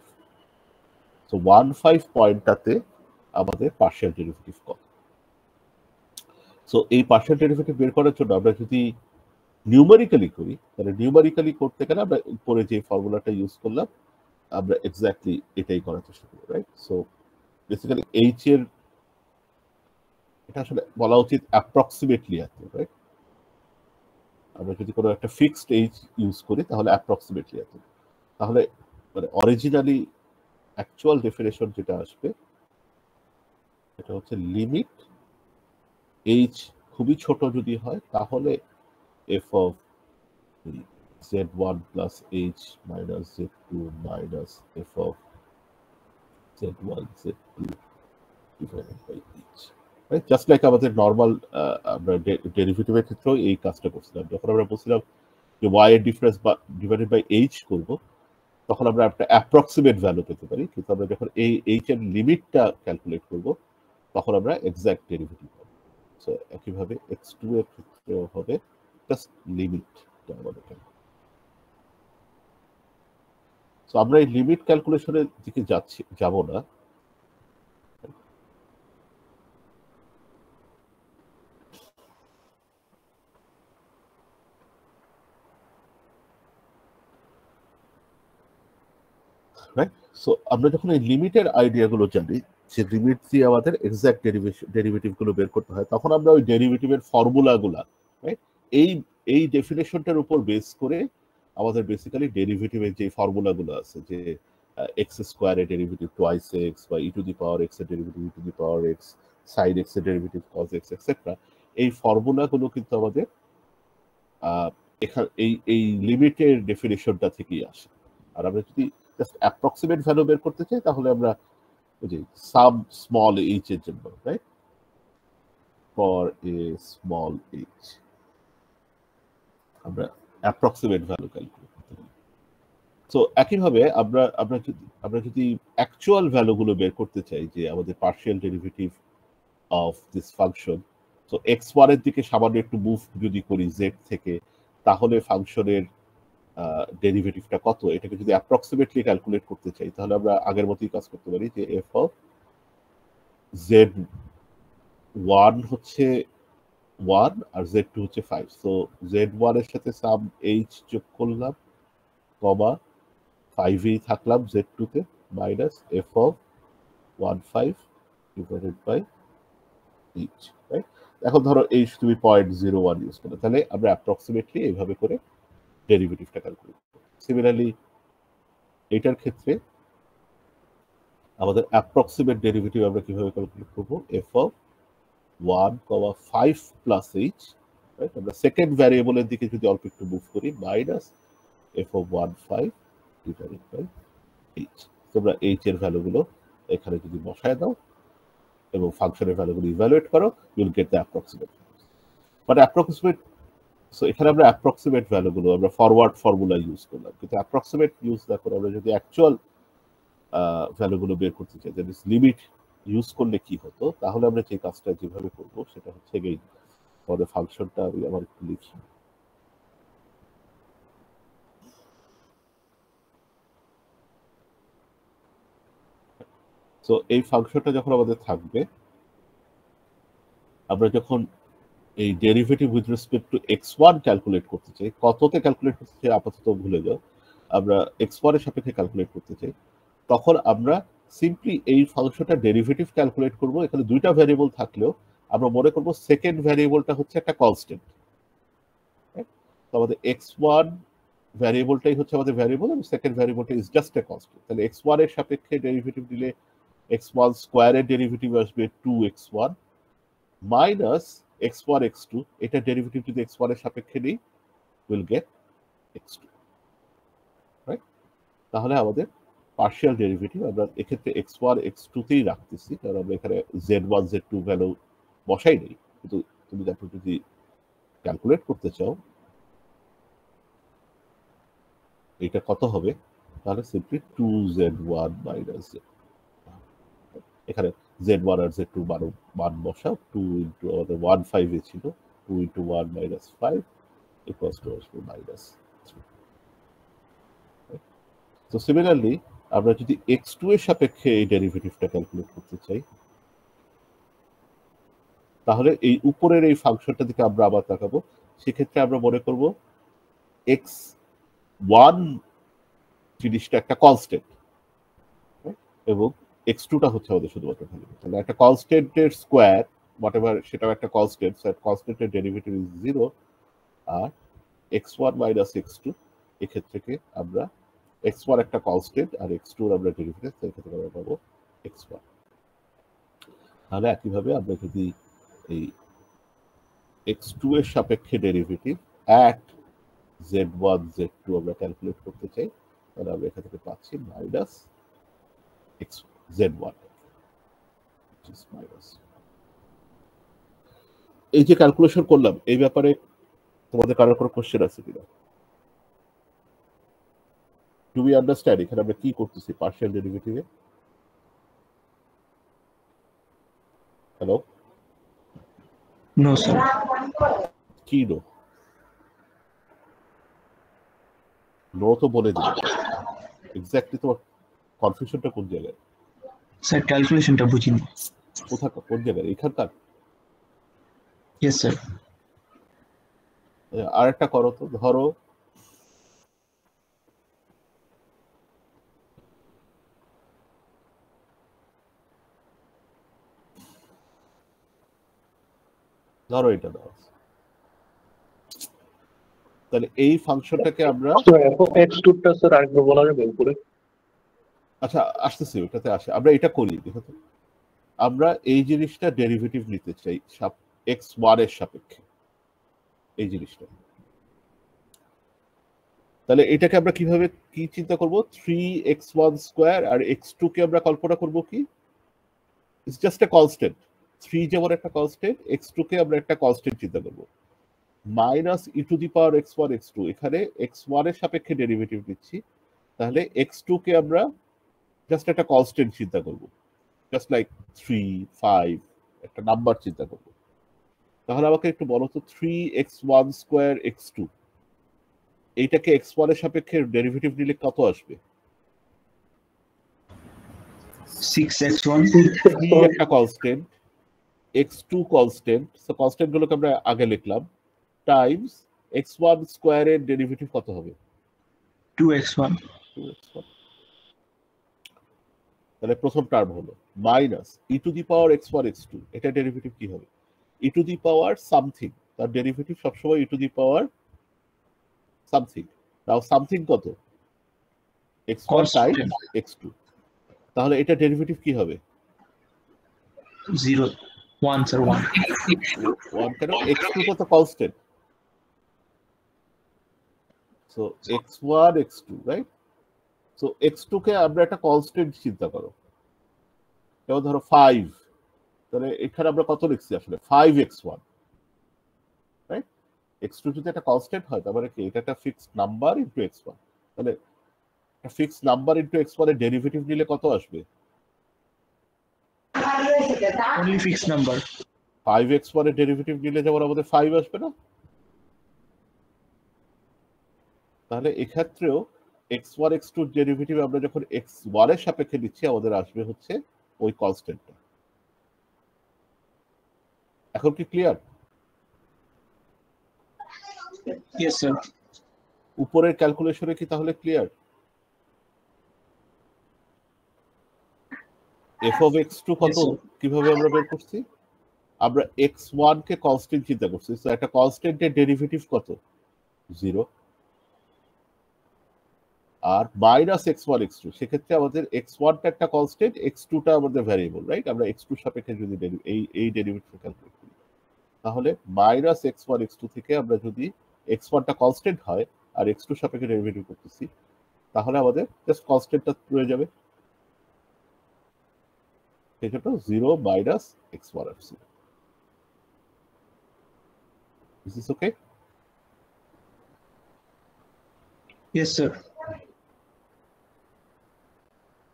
সো 1 5 পয়েন্টটাতে আমাদের পার্শিয়াল ডেরিভেটিভ কত। সো এই পার্শিয়াল ডেরিভেটিভ বের করার জন্য আমরা যদি নিউমেরিক্যালি করি, তাহলে নিউমেরিক্যালি করতে গেলে আমরা উপরে যে ফর্মুলাটা ইউজ করলাম আমরা এক্স্যাক্টলি এটাই করার চেষ্টা করব, রাইট? সো বেসিক্যালি h এর এটা আসলে বলা উচিত অ্যাপ্রক্সিমেটলি এত, রাইট? আমরা যদি কোনো একটা ফিক্সড h ইউজ করি তাহলে অ্যাপ্রক্সিমেটলি এত, তাহলে মানে অরিজিনালি অ্যাকচুয়াল ডেফিনেশন যেটা আসবে এটা হচ্ছে লিমিট h খুবই ছোট যদি হয় তাহলে f of z1 plus h minus z2 minus f of z1 z2 divided by h, right? Just like আমাদের নর্মাল আমরা ডেরিভেটিভের ক্ষেত্রেও এই কাজটা করছিলাম, যখন আমরা বলছিলাম যে y এর ডিফারেন্স ডিভাইডেড বাই h করব তখন আমরা একটা অ্যাপ্রক্সিমেট ভ্যালু পেতে পারি, কিন্তু আমরা যখন এই h এর লিমিটটা ক্যালকুলেট করব তখন আমরা এক্সাক্ট ডেরিভেটিভ পাবো। সো একইভাবে x2 এর ক্ষেত্রেও হবে জাস্ট লিমিটটা আমাদের। সো আমরা এই লিমিট ক্যালকুলেশনের দিকে যাব না। সো আমরা যখন এই লিমিটের আইডিয়াগুলো জানি যে লিমিট দিয়ে আমাদের এক্সাক্ট ডেরিভেটিভ গুলো বের করতে হয়, তখন আমরা ওই ডেরিভেটিভের ফর্মুলাগুলা রাইট এই ডেফিনেশনটার উপর বেস করে আমাদের বেসিক্যালি ডেরিভেটিভের যে ফর্মুলাগুলো আছে, যে এক্স স্কোয়ারের ডেরিভেটিভ টোয়াইস এক্স, বা e to the power x এর derivative e to the power x, sine x এর ডেরিভেটিভ কজ এক্স এক্সেট্রা, এই ফর্মুলাগুলো কিন্তু আমাদের এই লিমিটের ডেফিনেশনটা থেকেই আসে। আর আমরা যদি জাস্ট অ্যাপ্রক্সিমেট ভ্যালু বের করতে চাই তাহলে আমরা ওই যে সাম স্মল এইচ এর জন্য right, for a small H আমরা অ্যাপ্রক্সিমেট ভ্যালু ক্যালকুলেট করতে পারি। সো একইভাবে আমরা যদি অ্যাকচুয়াল ভ্যালুগুলো বের করতে চাই, যে আমাদের partial derivative of this function, so x1 এর দিকে সামান্য একটু মুভ যদি করি z থেকে, তাহলে ফাংশনের ডেরিভেটিভটা কত, এটাকে যদি অ্যাপ্রক্সিমেটলি ক্যালকুলেট করতে চাই তাহলে আমরা আগের মতোই কাজ করতে পারি, যে f অফ z1 হচ্ছে 1 আর z2 হচ্ছে 5। সো z1 এর সাথে সাম h যোগ করলাম, কমা 5 থাকলাম z2 তে, minus f of 15 divided by h, right? এখন ধরো h তুমি 0.01 ইউজ করলে, তাহলে আমরা অ্যাপ্রক্সিমেটলি এইভাবে করে ডেরিভেটিভটা ক্যালকুলেট করব। সিমিলারলি এটার ক্ষেত্রে আমাদের অ্যাপ্রক্সিমেট ডেরিভেটিভ আমরা কিভাবে ক্যালকুলেট করব, f of 1, 5 plus h, right? আমরা সেকেন্ড ভ্যারিয়েবলের দিকে যদি অল্প একটু মুভ করি, minus f of 15 divided by h। তোমরা h এর ভ্যালুগুলো এখানে যদি বসায় দাও এবং ফাংশনের ভ্যালুগুলো ইভ্যালুয়েট করো, ইউল get the approximate. But approximate, so এখানে আমরা অ্যাপ্রক্সিমেট ভ্যালুগুলো আমরা ফরওয়ার্ড ফর্মুলা ইউজ করলাম, কিন্তু অ্যাপ্রক্সিমেট ইউজ না করে আমরা যদি অ্যাকচুয়াল ভ্যালুগুলো বের করতে চাই, দ্যাট ইজ লিমিট ইউজ করলে কি হতো, তাহলে আমরা যে কাজটা যেভাবে করব সেটা হচ্ছে এই আমাদের ফাংশনটা আমি আবার একটু লিখি। সো এই ফাংশনটা যখন আমাদের থাকবে, আমরা যখন এই derivative with respect two x1 calculate করতে চাই, কততে ক্যালকুলেট করতে চাই আপাতত ভুলে যাও, আমরা x1 এর সাপেক্ষে ক্যালকুলেট করতে চাই, তখন আমরা সিম্পলি এই ফাংশনটা ডেরিভেটিভ ক্যালকুলেট করব। এখানে দুইটা ভ্যারিয়েবল থাকলেও আমরা মনে করব সেকেন্ড ভ্যারিয়েবলটা হচ্ছে একটা কনস্ট্যান্ট। তো আমাদের x1 ভ্যারিয়েবলটাই হচ্ছে আমাদের ভ্যারিয়েবল এবং সেকেন্ড ভ্যারিয়েবলটা ইজ জাস্ট এ কনস্ট্যান্ট। তাহলে x1 এর সাপেক্ষে ডেরিভেটিভ দিলে x1 স্কোয়ারের ডেরিভেটিভ আসবে 2x1 মাইনাস x1 x2, এটা ডেরিভেটিভ যদি x1 এর সাপেক্ষে নেই, উইল গেট x2, রাইট? তাহলে আমাদের পার্শিয়াল ডেরিভেটিভ আমরা এক্ষেত্রে x1 x2 তেই রাখতেছি, কারণ আমরা এখানে z1 z2 ভ্যালু বসাই নেই। কিন্তু তুমি যদি ক্যালকুলেট করতে চাও এটা কত হবে, তাহলে সিম্পলি 2z1 মাইনাস z, এখানে z1 আর z2 মান বসাও, 2 ইন্টু আমাদের 15 এ ছিল, 2 into 1 minus 5 equals to minus 3। তো সিমিলারলি আমরা যদি x2 এর সাপেক্ষে এই ডেরিভেটিভটা ক্যালকুলেট করতে চাই, তাহলে এই উপরের এই ফাংশনটা দিকে আমরা আবার তাকাবো। সেক্ষেত্রে আমরা মনে করব x1 জিনিসটা একটা কনস্ট্যান্ট এবং x2টা হচ্ছে আমাদের শুধুমাত্র ভ্যারিয়েবল। তাহলে একটা কনস্ট্যান্টের স্কোয়ার হোয়াটএভার, সেটাও একটা কনস্ট্যান্ট, সো কনস্ট্যান্টের ডেরিভেটিভ ইজ 0, আর x1 মাইনাস x2 এক্ষেত্রে আমরা x1 একটা কনস্ট্যান্ট আর x2 আমরা ডেরিভেটিভ, সেই ক্ষেত্রে আমরা পাবো x1। তাহলে একইভাবে আমরা যদি এই x2 এর সাপেক্ষে ডেরিভেটিভ অ্যাট z1 z2 আমরা ক্যালকুলেট করতে চাই, তাহলে আমরা এখান থেকে পাচ্ছি মাইনাস z1। এই যে ক্যালকুলেশন করলাম, এই ব্যাপারে তোমাদের কারোর কোনো কোশ্চেন আছে কিনা? ডু উই আন্ডারস্ট্যান্ড এখানে আমরা কি করতেছি পার্শিয়াল ডেরিভেটিভে? Hello,
No, sir.
কি নো? নো তো বলে দিলাম, এক্স্যাক্টলি তোমার কনফিউশনটা কোন জায়গায়?
Sir, calculation টা বুঝিনি।
কোথাকার, কোন জায়গায়? এখানকার?
Yes, sir.
আর একটা করো তো, ধরো ধরো এটা দাও, তাহলে এই ফাংশনটাকে আমরা
x2 স্যার আরেকবার বলা যাবে উপরে?
আচ্ছা আসতেছি, ওটাতে আসে। আমরা এটা করি, দেখো তো, আমরা এই জিনিসটা ডেরিভেটিভ নিতে চাই x1 এর সাপেক্ষে, এই জিনিসটা। তাহলে এটাকে আমরা কিভাবে কি চিন্তা করব? 3x1 স্কোয়ার আর x2 কে আমরা কল্পনা করব কি, ইটস জাস্ট এ কনস্ট্যান্ট। 3 যেমন একটা কনস্ট্যান্ট, x2 কে আমরা একটা কনস্ট্যান্ট চিন্তা করব। Minus E to the power x1 x2, এখানে x1 এর সাপেক্ষে ডেরিভেটিভ নিচ্ছি, তাহলে x2 কে আমরা জাস্ট একটা কনস্ট্যান্ট চিন্তা করব, জাস্ট লাইক 3, 5 একটা নাম্বার চিন্তা করব। তাহলে আমাকে একটু বলো তো, 3x1 স্কোয়ার x2 এইটাকে x1 এর সাপেক্ষে ডেরিভেটিভ নিলে কত আসবে?
6x1
3 একটা constant, x2 constant, so constant গুলোকে আমরা আগে লিখলাম, টাইমস x1 স্কোয়ারের ডেরিভেটিভ কত হবে?
2x1
2x1। তাহলে প্রথম টার্ম হলো minus E to the power x1 x2, এটা ডেরিভেটিভ কি হবে? E to the power something, তার ডেরিভেটিভ সবসময় e to the power something. Now something কত? x1 টাইমস
constant
x2, তাহলে এটা ডেরিভেটিভ কি হবে?
0 1 sir 1
1 কেন? x2 তো constant, so x1 x2 right. So x2 কে আমরা একটা কনস্ট্যান্ট চিন্তা করো, যেমন ধরো 5, তাহলে এখানে আমরা কত লিখছি আসলে? 5x1 right. x2 যদি একটা কনস্ট্যান্ট হয়, তার মানে কি এটা একটা ফিক্সড নাম্বার ইনটু x1, তাহলে একটা ফিক্সড নাম্বার ইনটু x1 এর ডেরিভেটিভ নিলে কত আসবে?
only fixed number
5x1 এর ডেরিভেটিভ নিলে যেমন আমাদের 5 আসবে না? তাহলে এক্ষেত্রেও x1 x2 ডেরিভেটিভ আমরা যখন x1 এর সাপেক্ষে নিচ্ছি, আমাদের আসবে হচ্ছে ওই কনস্ট্যান্টটা। এখন কি ক্লিয়ার?
yes sir
উপরের ক্যালকুলেশনে কি তাহলে ক্লিয়ার? f of x2 কত,
Yes, sir.
কিভাবে আমরা বের করছি? আমরা x1 কে কনস্ট্যান্ট চিন্তা করছি, তো একটা কনস্ট্যান্টের ডেরিভেটিভ কত? 0। আর মাইনাস x1 x2, সেক্ষেত্রে আমাদের x1 টা একটা কনস্ট্যান্ট, x2 টা আমাদের ভ্যারিয়েবল রাইট। আমরা x2 সাপেক্ষে যদি এই ডেরিভেটিভ ক্যালকুলেট করি, তাহলে মাইনাস x1 x2 থেকে আমরা যদি x1 টা কনস্ট্যান্ট হয় আর x2 সাপেক্ষে ডেরিভেটিভ করতেছি, তাহলে আমাদের জাস্ট কনস্ট্যান্টটা রয়ে যাবে, সেটা 0 মাইনাস x1 আসছে। Is this okay?
yes sir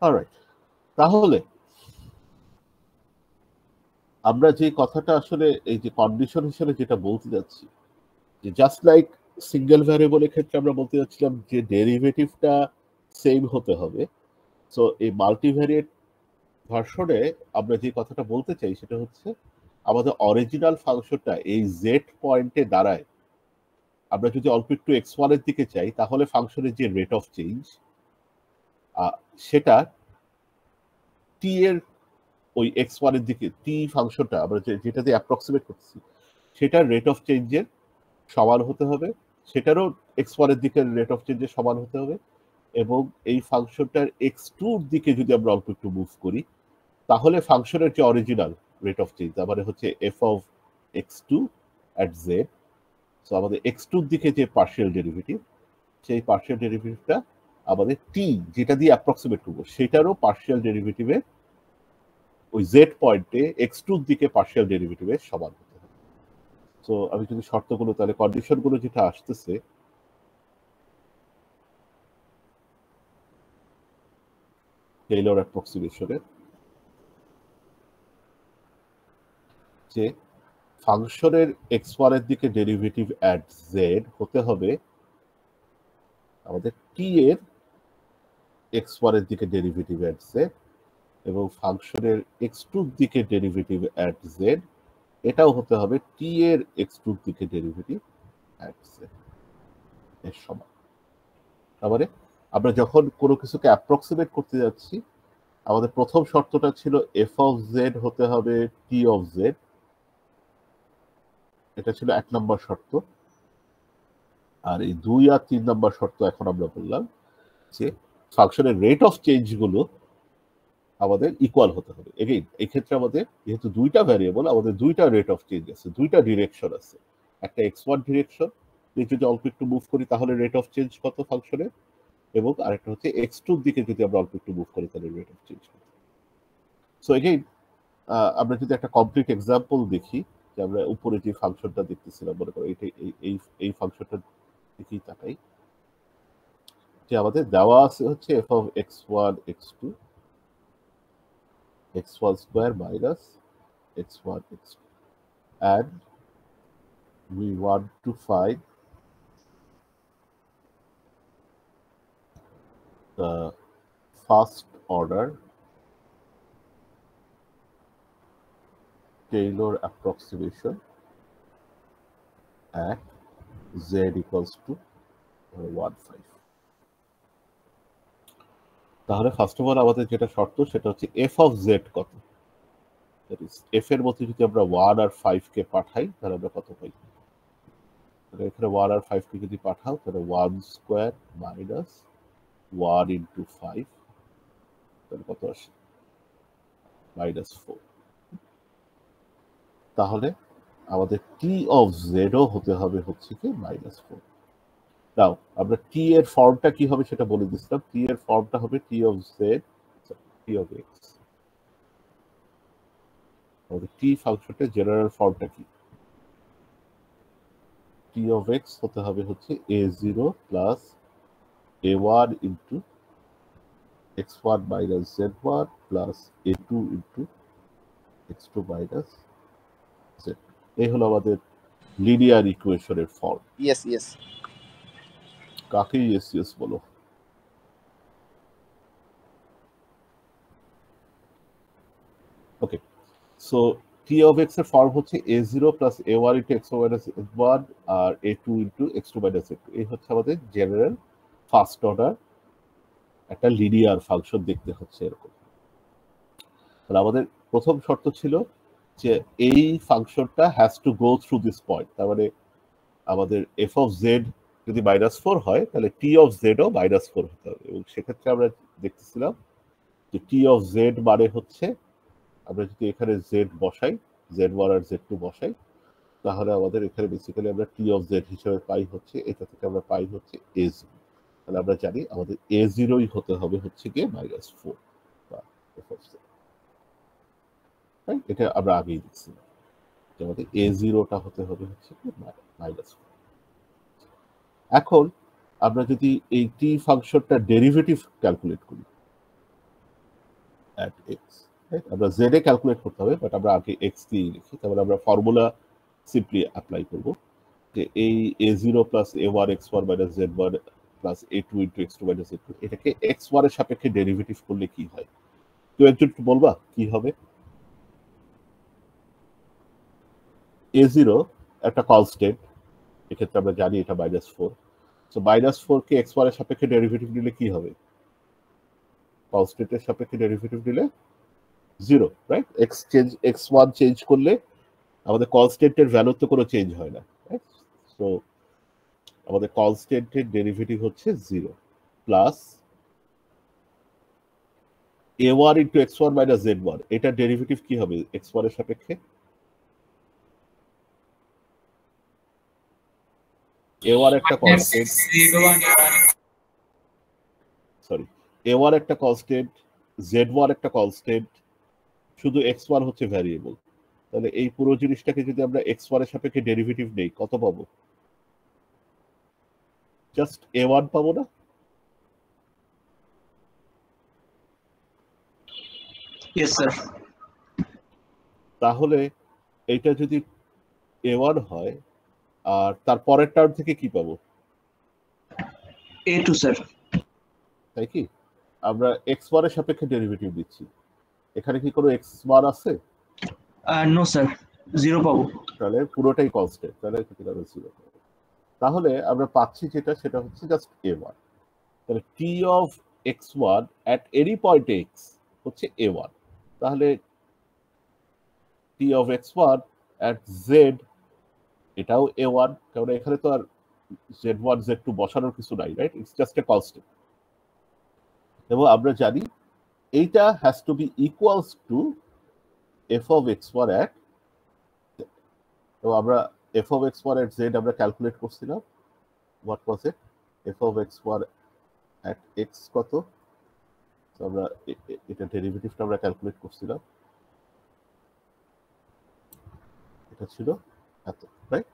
alright, তাহলে আমরা যে কথাটা আসলে এই যে কন্ডিশন হিসেবে যেটা বলতে যাচ্ছি, যে জাস্ট লাইক সিঙ্গেল ভ্যারিয়েবলের ক্ষেত্রে আমরা বলতে যাচ্ছিলাম যে ডেরিভেটিভটা সেম হতে হবে। সো এই মাল্টিভ্যারিয়েট ভার্সনে আমরা যে কথাটা বলতে চাই সেটা হচ্ছে, আমাদের অরিজিনাল ফাংশনটা এই জেড পয়েন্টে দাঁড়ায়, আমরা যদি অল্প একটু x1 এর দিকে চাই, তাহলে ফাংশনের যে রেট অফ চেঞ্জ সেটা টি এর ওই x1 এর দিকে, টি ফাংশনটা আমরা যেটা দিয়ে অ্যাপ্রক্সিমেট করছি, সেটার রেট অফ চেঞ্জের সমান হতে হবে, সেটারও x1 এর দিকের রেট অফ চেঞ্জের সমান হতে হবে। এবং এই ফাংশনটার x2 এর দিকে যদি আমরা অল্প একটু মুভ করি, তাহলে ফাংশনের যে অরিজিনাল রেট অফ চেঞ্জ, মানে হচ্ছে f of x2 at z, so আমাদের x2 এর দিকে যে পার্শিয়াল ডেরিভেটিভ, সেই পার্শিয়াল ডেরিভেটিভটা আমাদের টি যেটা দিয়ে অ্যাপ্রক্সিমেট করবো, সেটারও পার্শিয়াল ডেরিভেটিভের ওই জেড পয়েন্টে x2 এর দিকে পার্শিয়াল ডেরিভেটিভের সমান হতে হবে। সো আমি যদি শর্তগুলো, তাহলে কন্ডিশনগুলো যেটা আসতেছে, টেইলর অ্যাপ্রক্সিমেশনের, যে ফাংশনের x1 এর দিকে ডেরিভেটিভ অ্যাট z হতে হবে আমাদের t এর x1 এর দিকে ডেরিভেটিভ অ্যাট z, এবং ফাংশনের x2 এর দিকে ডেরিভেটিভ অ্যাট z এটাও হতে হবে t এর x2 এর দিকে ডেরিভেটিভ অ্যাট z এর সমান। তারপরে আমরা যখন কোনো কিছুকে অ্যাপ্রক্সিমেট করতে যাচ্ছি, আমাদের প্রথম শর্তটা ছিল f অফ z হতে হবে t অফ z, এটা ছিল 1 নম্বর শর্ত। আর এই 2 আর 3 নম্বর শর্ত এখন আমরা বললাম যে ফাংশনের রেট অফ চেঞ্জ গুলো আমাদের ইকুয়াল হতে হবে। এগেইন এই ক্ষেত্রে আমাদের যেহেতু দুইটা ভ্যারিয়েবল, আমাদের দুইটা রেট অফ চেঞ্জ আছে, দুইটা ডিরেকশন আছে। একটা x1 ডিরেকশন, যদি অল্প একটু মুভ করি তাহলে রেট অফ চেঞ্জ কত ফাংশনের, এবং আরেকটা হচ্ছে x2 এর দিকে যদি আমরা অল্প একটু মুভ করি তাহলে রেট অফ চেঞ্জ কত। সো এগেইন আমরা যদি একটা কমপ্লিট এক্সাম্পল দেখি, যে আমরা উপরে যে ফাংশনটা দেখতেছিলাম, মনে করো এই ফাংশনটা দেখি তাকাই, যে আমাদের দেওয়া আছে হচ্ছে f of x1 x2 x1 square minus x1 x2, and we want to find the first order Taylor approximation at z equals to 1,5. তাহলে ফার্স্ট অফ অল আমাদের যেটা শর্ত সেটা হচ্ছে f অফ z কত, f এর মধ্যে যদি আমরা 1 আর 5 কে পাঠাই তাহলে আমরা কত পাই। তাহলে এখানে 1 আর 5 কে যদি পাঠাও তাহলে 1 স্কয়ার মাইনাস 1 ইনটু 5, তাহলে কত আসে -4। তাহলে আমাদের t অফ z ও হতে হবে হচ্ছে কি -4। নাও আমরা t এর ফর্মটা কি হবে সেটা বলে দিচ্ছিলাম। t এর ফর্মটা হবে t of z t of x। আমাদের t ফাংশনটার জেনারেল ফর্মটা কি, t অফ x হতে হবে হচ্ছে a0 plus a1 into x1 minus z1 plus a2 into x2 minus z। এই হলো আমাদের লিনিয়ার ইকুয়েশনের ফর্ম।
ইয়েস
কাকে ইয়েস বলো? ওকে, সো t of x এর ফর্ম হচ্ছে a0 plus a1 into x1 minus z1 আর a2 into x2 minus z2। এই হচ্ছে আমাদের জেনারেল ফার্স্ট অর্ডার একটা লিনিয়ার ফাংশন দেখতে হচ্ছে এরকম। তাহলে আমাদের প্রথম শর্ত ছিল যে এই ফাংশনটা has to go through this point. তার মানে আমাদের f অফ z যদি -4 হয় তাহলে t অফ z ও -4 হতে হবে, এবং সেক্ষেত্রে আমরা দেখতেছিলাম যে t অফ z মানে হচ্ছে আমরা যদি এখানে z বসাই, z1 আর z2 বসাই, তাহলে আমাদের এখানে বেসিক্যালি আমরা t অফ z হিসেবে পাই হচ্ছে, এটা থেকে আমরা পাই হচ্ছে a0। তাহলে আমরা জানি আমাদের a0ই হতে হবে হচ্ছে গিয়ে -4 বা f অফ z। এটা আমরা আগেই দেখছিলাম যে আমাদের a0টা হতে হবে হচ্ছে -4। এখন আমরা যদি এই t ফাংশনটা ডেরিভেটিভ ক্যালকুলেট করি at x, আমরা z এ ক্যালকুলেট করতে হবে, বাট আমরা আগে x দিয়ে লিখি। তারপরে আমরা ফর্মুলা সিম্পলি অ্যাপ্লাই করব যে এই a0 plus a1 x1 minus z1 plus a2 into x2 minus z2, এটাকে x1 এর সাপেক্ষে ডেরিভেটিভ করলে কি হয়? কেউ একজন একটু বলবা কি হবে? a0 একটা কনস্ট্যান্ট, এক্ষেত্রে আমরা জানি এটা -4। সো -4 কে x1 এর সাপেক্ষে ডেরিভেটিভ নিলে কি হবে? কনস্ট্যান্টের সাপেক্ষে ডেরিভেটিভ নিলে 0, রাইট? x1 চেঞ্জ করলে আমাদের কনস্ট্যান্টের ভ্যালু তো কোনো চেঞ্জ হয় না, রাইট? সো আমাদের কনস্ট্যান্টের ডেরিভেটিভ হচ্ছে 0 plus a1 into x1 minus z1, এটা ডেরিভেটিভ কি হবে x1 এর সাপেক্ষে? a1 একটা কনস্ট্যান্ট, সরি, a1 একটা কনস্ট্যান্ট, z1 একটা কনস্ট্যান্ট, শুধু x1 হচ্ছে ভ্যারিয়েবল। তাহলে এই পুরো জিনিসটাকে যদি আমরা x1 এর সাপেক্ষে ডেরিভেটিভ নেই কত পাবো? জাস্ট a1 পাবো না?
Yes, sir.
তাহলে এইটা যদি a1 হয় আর তার পরের টার্ম থেকে কি পাবো?
A2 sir.
তাই কি? আমরা x1 এর সাপেক্ষে ডেরিভেটিভ দিচ্ছি, এখানে কি কোনো x1 আছে?
নো স্যার, 0 পাবো।
তাহলে পুরোটাই কনস্ট্যান্ট, তাহলে কি হবে? 0। তাহলে আমরা পাচ্ছি যেটা সেটা হচ্ছে জাস্ট a1। তাহলে t of x1 at any point x হচ্ছে a1। তাহলে t of x1 at z এটাও a1, কারণ এখানে তো আর z1 z2 বসানোর কিছু নাই, right? It's just a constant. এবং আমরা জানি এইটা has to be equals to f of x1 at, এবং আমরা f of x1 at z আমরা ক্যালকুলেট করছিলাম। What was it? f of x1 at x কত? তো আমরা এটা ডেরিভেটিভটা আমরা ক্যালকুলেট করছিলাম, এটা ছিল এত, right?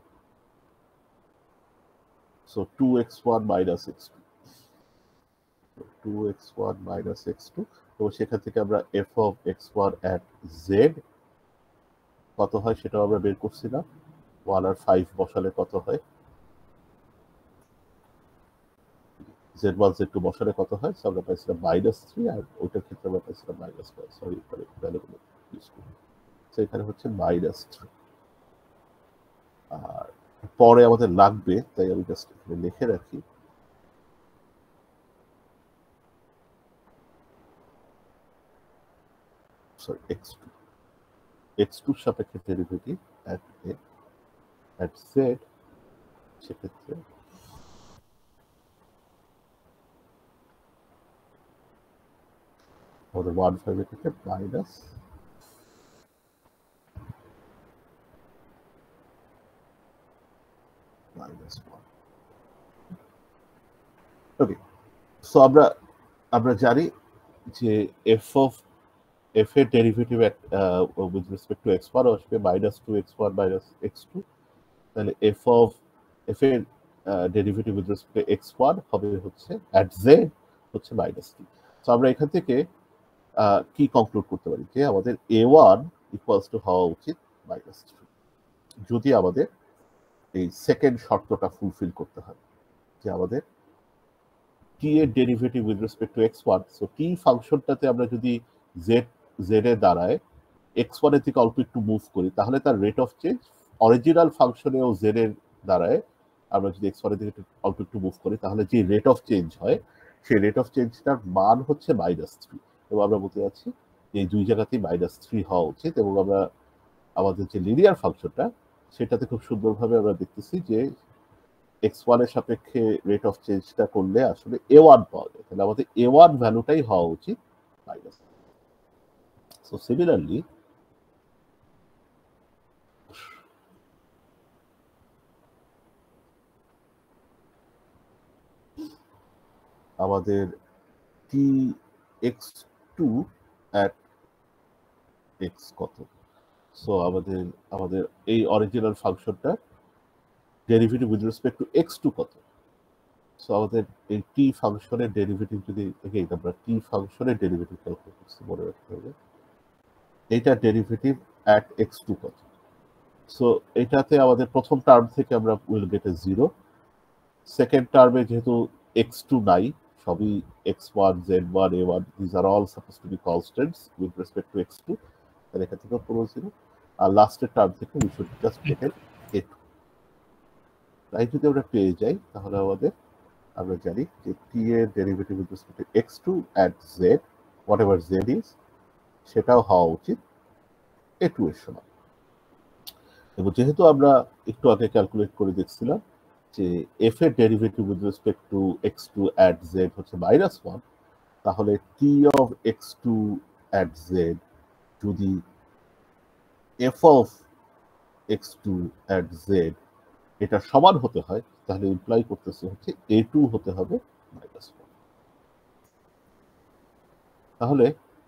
So 2x1 minus x2, 2x1 minus x2, তো সেখান থেকে আমরা f of x1 at z কত হয় সেটা আমরা বের করছিলাম। 1 আর 5 বসালে কত হয়, z1 z2 বসালে কত হয়? সো আমরা পাইছিলাম -3, আর ওইটার ক্ষেত্রে আমরা পাইছিলাম -5। সরি, ভ্যালুগুলো ইউজ করি। সো এখানে হচ্ছে -3। আর পরে আমাদের লাগবে, তাই আমি জাস্ট এখানে লিখে রাখি। সরি, x2 সাপেক্ষে ডেরিভেটিভ at z, সেক্ষেত্রে আমাদের 1/5 থেকে মাইনাস -1। ওকে, সো আমরা জানি যে f এর derivative with respect two x1 আসবে -2x1 -x2। তাহলে f এর derivative with respect two x1 হবে হচ্ছে at z হচ্ছে -3। সো আমরা এখান থেকে কি কনক্লুড করতে পারি যে আমাদের a1 ইকুয়ালস টু হওয়া উচিত -3, যদি আমাদের এই সেকেন্ড শর্তটা ফুলফিল করতে হয় যে আমাদের t এর derivative with respect two x1। So t ফাংশনটাতে আমরা যদি z এর দ্বারায় x1 এর থেকে অল্প একটু মুভ করি, তাহলে তার রেট অফ চেঞ্জ অরিজিনাল ফাংশনেও z এর দ্বারায় আমরা যদি x1 এর দিকে অল্প একটু মুভ করি, তাহলে যে রেট অফ চেঞ্জ হয় সেই রেট অফ চেঞ্জটার মান হচ্ছে -3। এবং আমরা বলতে যাচ্ছি যে এই দুই জায়গাতেই -3 হওয়া উচিত। এবং আমরা আমাদের যে লিনিয়ার ফাংশনটা সেটাতে খুব সুন্দরভাবে আমরা দেখতেছি যে x1 এর সাপেক্ষে রেট অফ চেঞ্জটা করলে আসলে a1 পাওয়া যায়। তাহলে আমাদের a1 ভ্যালুটাই হওয়া উচিত মাইনাস। সো সিমিলারলি আমাদের tx2 at x কত? সো আমাদের এই অরিজিনাল ফাংশনটা derivative with respect to x2 কত? সো আমাদের এই t ফাংশনের ডেরিভেটিভ যদি আমরা t ফাংশনের ডেরিভেটিভ ক্যালকুলেট করছি, মনে রাখতে হবে এইটা ডেরিভেটিভ at x2 কত। সো এটাতে আমাদের প্রথম টার্ম থেকে আমরা উইল গেট এ 0। সেকেন্ড টার্মে যেহেতু x2 নাই, সবই x1 z1 a1, this are all suppose to be constants with respect to x2, তাহলে এখান থেকে পুরো 0। আর লাস্টের টার্ম থেকে we should just get A a2। তাই যদি আমরা পেয়ে যাই তাহলে আমরা জানি যে t এর derivative with respect to x2 at z, what ever z is, সেটাও হওয়া উচিত a2 এর সমান। এবং যেহেতু আমরা একটু আগে ক্যালকুলেট করে দেখছিলাম যে f এর derivative with respect to x2 at z হচ্ছে -1, তাহলে t of x2 at z যদি f of x2 at z এটা সমান হতে হয়, তাহলে ইমপ্লাই করতেছে হচ্ছে a2 হতে হবে -1। তাহলে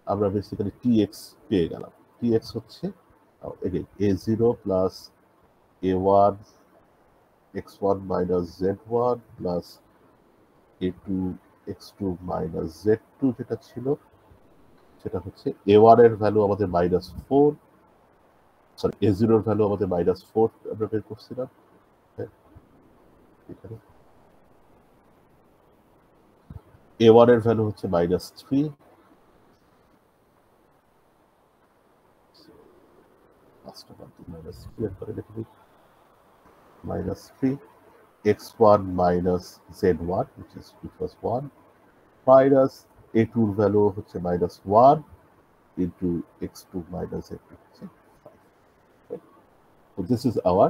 আমরা বেসিক্যালি tx পেয়ে গেলাম। tx হচ্ছে a0 plus a1 x1 minus z1 plus a2 x2 minus z2, যেটা ছিল সেটা হচ্ছে a1 এর ভ্যালু আমাদের -4, সরি a0 এর ভ্যালু আমাদের -4 আমরা বের করছিলাম এখানে a1 এর ভ্যালু হচ্ছে -3 -3 x1 minus z1 which was 1 minus a2 এর ভ্যালু হচ্ছে -1 into x2 minus z2 হচ্ছে 5. So this is our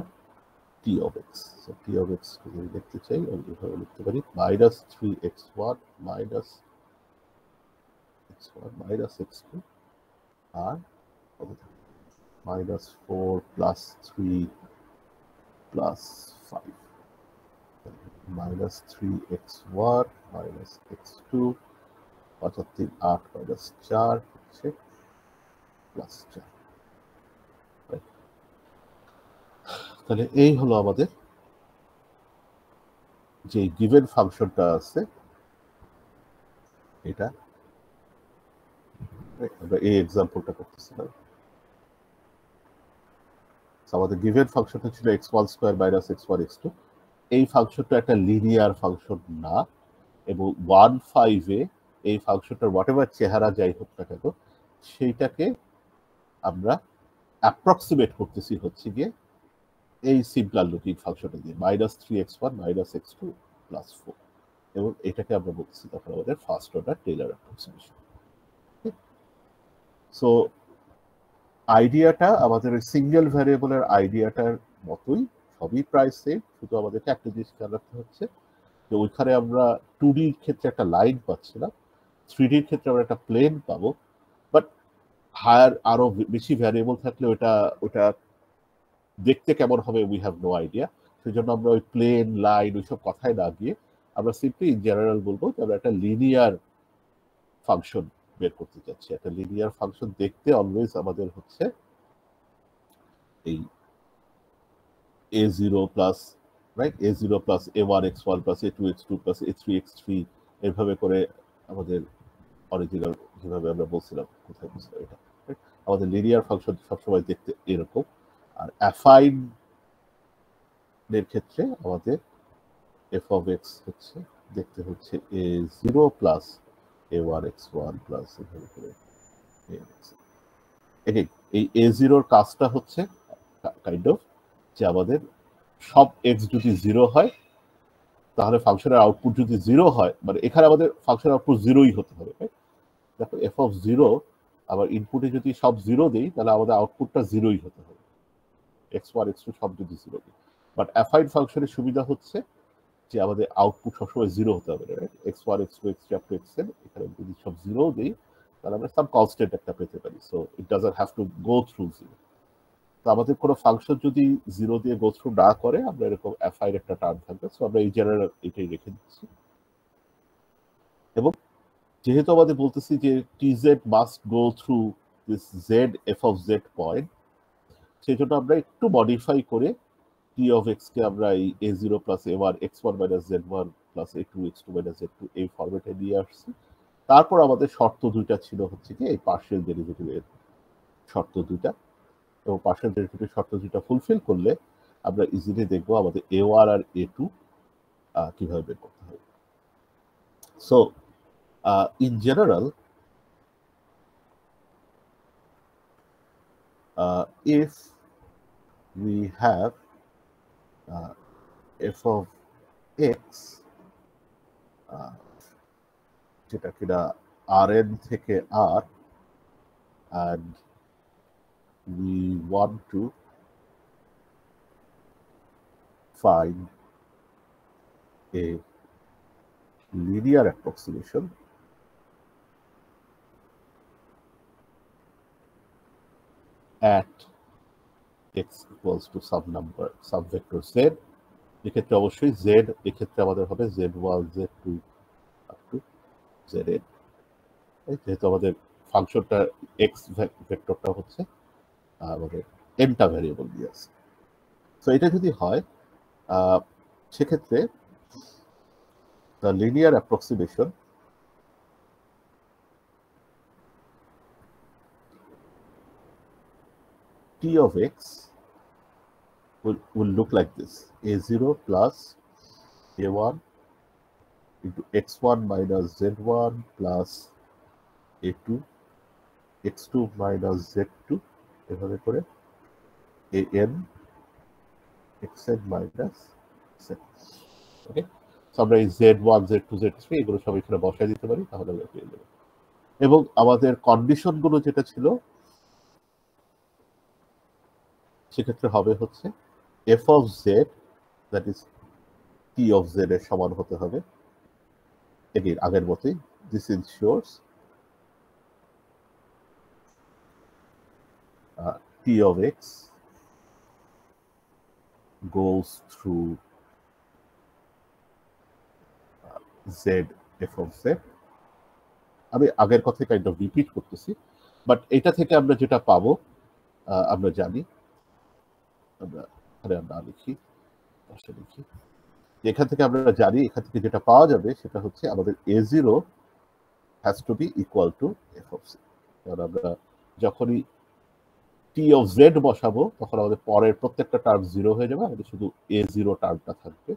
t of x. So t of x যদি লিখতে চাই আমি এভাবে লিখতে পারি -3x1 minus x2 আর -4 plus 3 plus 5 -3x1 minus x2 অর্থাৎ 8 minus 4 হচ্ছে প্লাস 4. তাহলে এই হলো আমাদের যে গিভেন ফাংশনটা আছে এটা আমরা এই এক্সাম্পলটা করতেছিলাম আমাদের গিভেন ফাংশনটা ছিল x1 square minus x1 x2 এই ফাংশনটা একটা লিনিয়ার ফাংশন না এবং 1 5 এ এই ফাংশনটার হোয়াটএভার চেহারা যাই হোক না কেন সেইটাকে আমরা অ্যাপ্রক্সিমেট করতেছি হচ্ছে গিয়ে এই সিম্পল লুকিং ফাংশনটা দিয়ে -3x1 -x2 +4 এবং এটাকে আমরা বলছি তখন আমাদের first order Taylor approximation. So আইডিয়াটা আমাদের ওই সিঙ্গেল ভ্যারিয়েবলের আইডিয়াটার মতোই সবই প্রায় সেম শুধু আমাদেরকে একটা জিনিস খেয়াল রাখতে হচ্ছে যে ওইখানে আমরা 2D এর ক্ষেত্রে একটা লাইন পাচ্ছিলাম 3D এর ক্ষেত্রে আমরা একটা প্লেন পাবো বাট হায়ার আরো বেশি ভ্যারিয়েবল থাকলে ওটা দেখতে কেমন হবে উই হ্যাভ নো আইডিয়া সেই জন্য আমরা ওই প্লেন লাইন ওইসব কথায় না গিয়ে আমরা সিম্পলি ইন জেনারেল বলবো যে আমরা একটা লিনিয়ার ফাংশন বের করতে চাচ্ছি একটা লিনিয়ার ফাংশন দেখতে অলওয়েজ আমাদের হচ্ছে এই a0 plus right a0 plus a1 x1 plus a2 x2 plus a3 x3 এইভাবে করে আমাদের অরিজিনাল যেভাবে আমরা বলছিলাম কোথায় বলছিলাম এটা আমাদের লিনিয়ার ফাংশন সবসময় দেখতে এরকম আর অ্যাফাইন এর ক্ষেত্রে আমাদের f of x হচ্ছে দেখতে হচ্ছে a0 plus a1 x1 plus এভাবে করে এগেইন এই a0 এর কাজটা হচ্ছে কাইন্ড অফ যে আমাদের সব x যদি 0 হয় তাহলে ফাংশনের আউটপুট যদি 0 হয় মানে এখানে আমাদের ফাংশনের আউটপুট 0ই হতে হবে দেখো f of 0 আবার ইনপুটে যদি সব 0 দেই তাহলে আমাদের আউটপুটটা 0ই হতে হবে x1 x2 সব যদি 0 দিই বাট অ্যাফাইন ফাংশনের সুবিধা হচ্ছে যে আমাদের আউটপুট সবসময় 0 হতে হবে right x1 x2 x3 up to xn এখানে যদি সব 0 দেই তাহলে আমরা সাম কনস্ট্যান্ট একটা পেতে পারি so it doesn't have to go through 0 তো আমাদের কোনো ফাংশন যদি 0 দিয়ে গো থ্রু না করে আমরা এরকম অ্যাফাইন একটা টার্ম থাকবে সো আমরা এই জেনারেল এটাই রেখে দিচ্ছি এবং যেহেতু আমাদের বলতেছি যে tz must go through this z f of z point সেই জন্য আমরা একটু মডিফাই করে t of x কে আমরা এই a0 plus a1 x1 minus z1 plus a2 x2 minus z2 এই ফরম্যাটে নিয়ে আসছি তারপর আমাদের শর্ত দুইটা ছিল হচ্ছে কি এই পার্শিয়াল ডেরিভেটিভের শর্ত দুইটা এবং পার্শিয়াল ডেরিভেটিভ শর্ত দুইটা ফুলফিল করলে আমরা ইজিলি দেখবো আমাদের a1 আর a2 কিভাবে বের করতে হবে so in general if we have f of x যেটা কিনা rn থেকে r and we want to find a linear approximation at x equals to some vector z এক্ষেত্রে অবশ্যই z এক্ষেত্রে আমাদের হবে z1 z2 up to zn যেহেতু আমাদের ফাংশনটা x ভেক্টরটা হচ্ছে আমাদের nটা ভ্যারিয়েবল দিয়ে আছে তো এটা যদি হয় সেক্ষেত্রে the linear approximation T of x will look like this: a0 plus a1 into x1 minus z1 plus a2 x2 minus z2 এভাবে করে an xn minus z। Okay, so আমরা এই z1 z2 z3 এগুলো সব এখানে বসায় দিতে পারি, তাহলে আমরা পেয়ে যাবো। এবং আমাদের কন্ডিশন গুলো যেটা ছিল সেক্ষেত্রে হবে হচ্ছে f of z, that is t of z এর সমান হতে হবে। এগেইন আগের মতোই, this ইনশিওরস t of x goes through z f of z। আমি আগের কথা কাইন্ড অফ রিপিট করতেছি, বাট এটা থেকে আমরা যেটা পাবো আমরা জানি, আমরা লিখি এখান থেকে আমরা জানি, এখান থেকে যেটা পাওয়া যাবে সেটা হচ্ছে আমাদের a0 has to be equal to f of z। কারণ আমরা যখনই t of z বসাবো তখন আমাদের পরের প্রত্যেকটা টার্ম 0 হয়ে যাবে, আমাদের শুধু a0 টার্মটা থাকবে।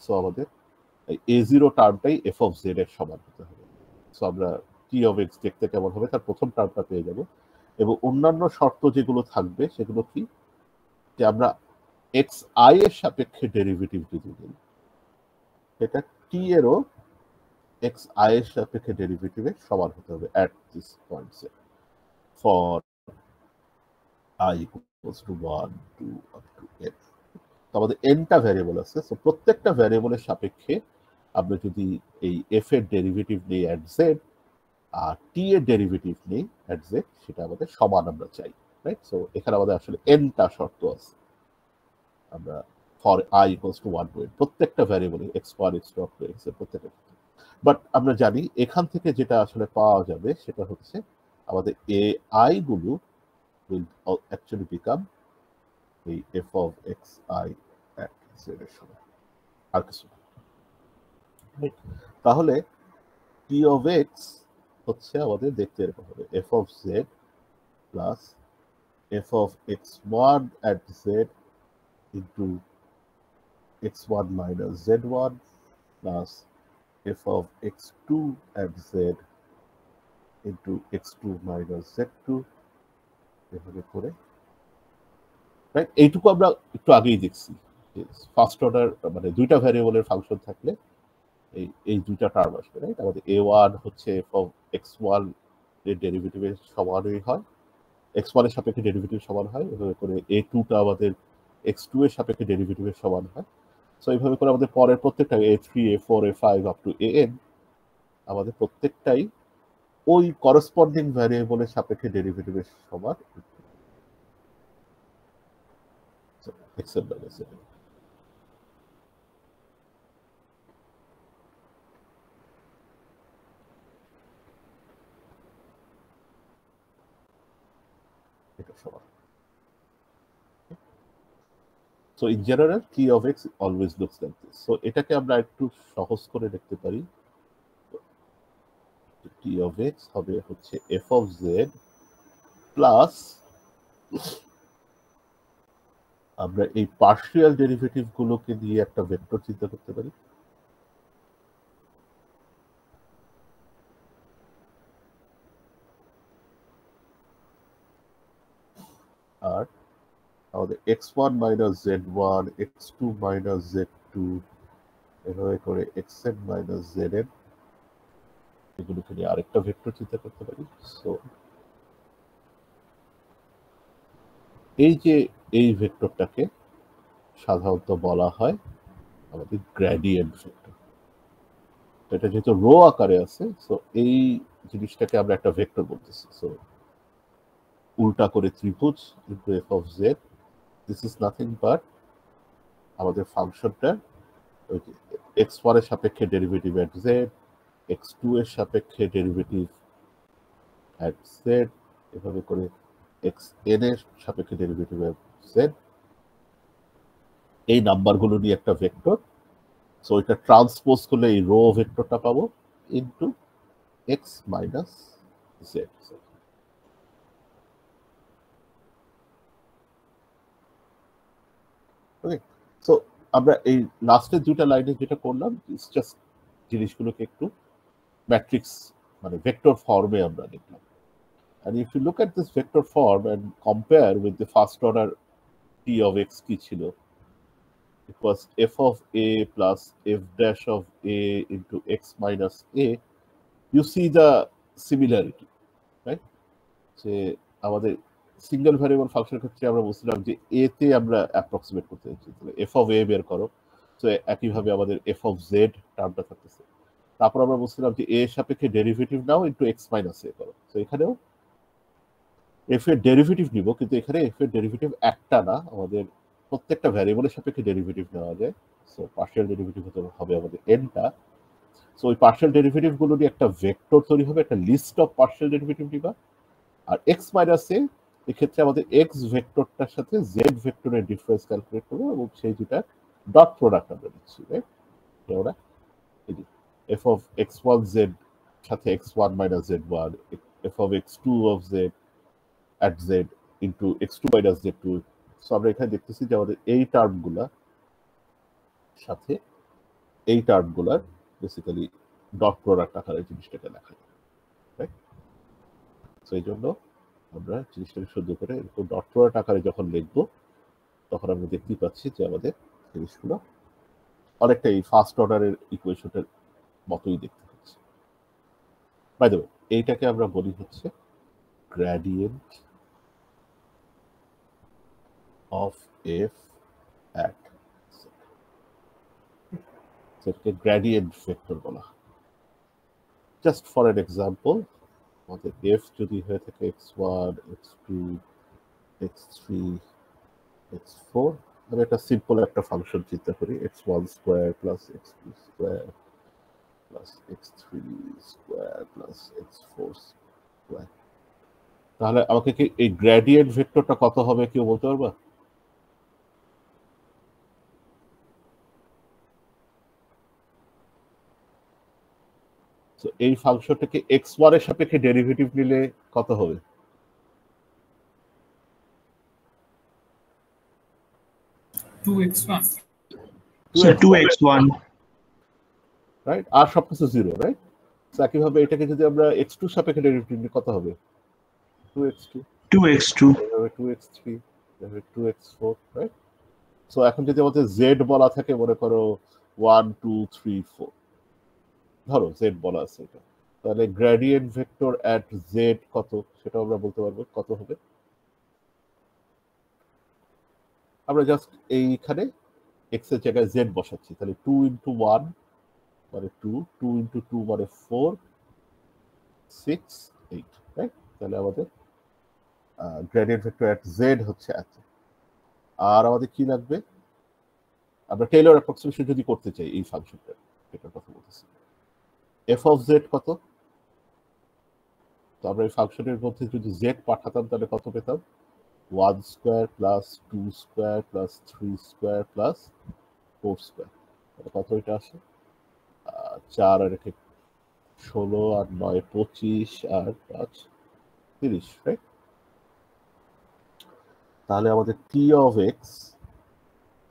সো আমাদের a0 টার্মটাই f of z এর সমান হতে হবে। সো আমরা t of x দেখতে কেমন হবে তার প্রথম টার্মটা পেয়ে যাব। এবং অন্যান্য শর্ত যেগুলো থাকবে সেগুলো কি, যে আমরা xi এর সাপেক্ষে ডেরিভেটিভ যদি নিই, এটা t এরও xi এর সাপেক্ষে ডেরিভেটিভের সমান হতে হবে at this point for i equals to 1 2 up to n। তো আমাদের nটা ভ্যারিয়েবল আছে, সো প্রত্যেকটা ভ্যারিয়েবলের সাপেক্ষে আমরা যদি এই f এর ডেরিভেটিভ নিই at z আর t এর ডেরিভেটিভ নেই at z, সেটা আমাদের সমান আমরা চাই, রাইট? সো এখানে আমাদের আসলে nটা শর্ত আছে। আমরা for i equals to 1 to n প্রত্যেকটা ভ্যারিয়েবলে x1 x2 up to x এর প্রত্যেকটা, বাট আমরা জানি এখান থেকে যেটা আসলে পাওয়া যাবে সেটা হচ্ছে আমাদের ai গুলো will actually become the f of xi at z এর সমান, আর কিছু না। তাহলে t of x হচ্ছে আমাদের দেখতে এরকম হবে f of z plus f of x1 at z into x1 minus z1 plus f of x2 at z into x2 minus z2 এভাবে করে, রাইট? এইটুকু আমরা একটু আগেই দেখছি, ফার্স্ট অর্ডার মানে দুইটা ভ্যারিয়েবলের ফাংশন থাকলে এই দুইটা টার্ম আসবে, রাইট? আমাদের a1 হচ্ছে f of x1 এর ডেরিভেটিভের সমানই হয়, x1 এর সাপেক্ষে ডেরিভেটিভ সমান হয়, এভাবে করে a2টা আমাদের x2 এর সাপেক্ষে ডেরিভেটিভের সমান হয়। সো এইভাবে করে আমাদের পরের প্রত্যেকটা a3 a4 a5 up to an আমাদের প্রত্যেকটাই ওই করসপন্ডিং ভ্যারিয়েবলের সাপেক্ষে ডেরিভেটিভের সমান। এটা সমান। So in general, t of x always looks like this. So এটাকে আমরা একটু সহজ করে দেখতে পারি। t of x হবে হচ্ছে f of z প্লাস আমরা এই পার্শিয়াল ডেরিভেটিভ গুলোকে দিয়ে একটা ভেক্টর চিন্তা করতে পারি। আর আমাদের x1 minus z1 x2 minus z2 এভাবে করে xn minus zn এগুলোকে নিয়ে আরেকটা ভেক্টর চিন্তা করতে পারি। সো এই যে এই ভেক্টরটাকে সাধারণত বলা হয় আমাদের গ্রেডিয়েন্ট ভেক্টর। এটা যেহেতু রো আকারে আছে, সো এই জিনিসটাকে আমরা একটা ভেক্টর বলতেছি। সো উল্টা করে ত্রিভুজ into f of z, this is nothing but আমাদের ফাংশনটা x1 এর সাপেক্ষে ডেরিভেটিভ at z, x2 এর সাপেক্ষে ডেরিভেটিভ at z, এভাবে করে xn এর সাপেক্ষে ডেরিভেটিভ at z, এই নাম্বারগুলো নিয়ে একটা ভেক্টর। সো এটা ট্রান্সপোজ করলে এই রো ভেক্টরটা পাবো ইনটু x মাইনাস z। ওকে, সো আমরা এই লাস্টের দুটা লাইনে যেটা করলাম জাস্ট জিনিসগুলোকে একটু ম্যাট্রিক্স মানে ভেক্টর ফর্মে আমরা দেখলাম। And if you look at this vector form and compare with the first order t of x কি ছিল, it was f of a plus f dash of a into x minus a. You see the similarity, right? যে আমাদের single variable ফাংশনের ক্ষেত্রে আমরা বলছিলাম যে a তে আমরা অ্যাপ্রক্সিমেট করতে চাইছি, তাহলে f of a বের করো। তো একইভাবে আমাদের f of z টার্মটা থাকতেছে। তারপর আমরা বলছিলাম যে a এর সাপেক্ষে derivative now into x minus a করো। তো এখানেও f এর ডেরিভেটিভ নিব, কিন্তু এখানে f এর ডেরিভেটিভ একটা না, আমাদের প্রত্যেকটা ভ্যারিয়েবলের সাপেক্ষে ডেরিভেটিভ নেওয়া যায়। সো পার্শিয়াল ডেরিভেটিভ হবে আমাদের n-টা। সো ওই পার্শিয়াল ডেরিভেটিভ গুলো নিয়ে একটা ভেক্টর তৈরি হবে, একটা লিস্ট অফ পার্শিয়াল ডেরিভেটিভ নিবা। আর x মাইনাস a এক্ষেত্রে আমাদের x ভেক্টরটার সাথে z ভেক্টরের ডিফারেন্স ক্যালকুলেট করবো এবং সেই দুটার ডট প্রোডাক্ট আমরা দিচ্ছি, রাইট? আমরা এই যে f of x1 z সাথে x1 minus z1, f of x2 of z at z into x2 minus z2। So আমরা এখানে দেখতেছি যে আমাদের এই টার্মগুলার সাথে এই টার্মগুলার বেসিক্যালি ডট প্রোডাক্ট আকারে জিনিসটাকে লেখা যায়, রাইট? সো এই জন্য আমরা জিনিসটাকে শুদ্ধ করে এরকম ডট প্রোডাক্ট আকারে যখন লিখবো তখন আমরা দেখতেই পাচ্ছি যে আমাদের জিনিসগুলো অনেকটা এই ফার্স্ট অর্ডারের ইকুয়েশনের মতোই দেখতে পাচ্ছি। বাই দ্য ওয়ে, এইটাকে আমরা বলি হচ্ছে gradient of f at z। সেটাকে গ্রেডিয়েন্ট ভেক্টর বলা হয়। জাস্ট ফর এন এক্সাম্পল, আমাদের f যদি হয়ে থাকে x1 x2 x3 x4, আমি একটা সিম্পল একটা ফাংশন চিন্তা করি, x1 square plus x2 square plus x3 square plus x4 square. তাহলে আমাকে কি এই গ্রেডিয়েন্ট ভেক্টরটা কত হবে কেউ বলতে পারবা? এই ফাংশনটাকে x1 এর সাপেক্ষে ডেরিভেটিভ নিলে কত হবে?
Sir, 2x1.
রাইট? আর সবকিছু 0, রাইট? সো একইভাবে এটাকে যদি আমরা x2 এর সাপেক্ষে ডেরিভেটিভ নিই কত হবে? 2x2,
2x2.
2x3, 2x4, right? So এখন যদি আমাদের z বলা থাকে, মনে করো 1 2 3 4, ধরো z বলা আছে এটা, তাহলে গ্রেডিয়েন্ট ভেক্টর এট z কত সেটা আমরা বলতে পারবো কত হবে। আমরা জাস্ট এইখানে x এর জায়গায় z বসাচ্ছি, তাহলে 2 into 1 মানে 2, 2 into 2 মানে 4, 6 8, রাইট? তাহলে আমাদের গ্রেডিয়েন্ট ভেক্টর এট z হচ্ছে এত। আর আমাদের কি লাগবে? আমরা টেইলর অ্যাপ্রক্সিমেশন যদি করতে চাই এই ফাংশনটা, এটার কথা বলতেছি, f of z কত? তো আমরা এই ফাংশনের মধ্যে যদি z পাঠাতাম তাহলে কত পেতাম? 1 square plus 2 square plus 3 square plus 4 square. কত এটা আসে? 4 আর 16 আর 9 25 আর 5 30, রাইট? তাহলে আমাদের t of x,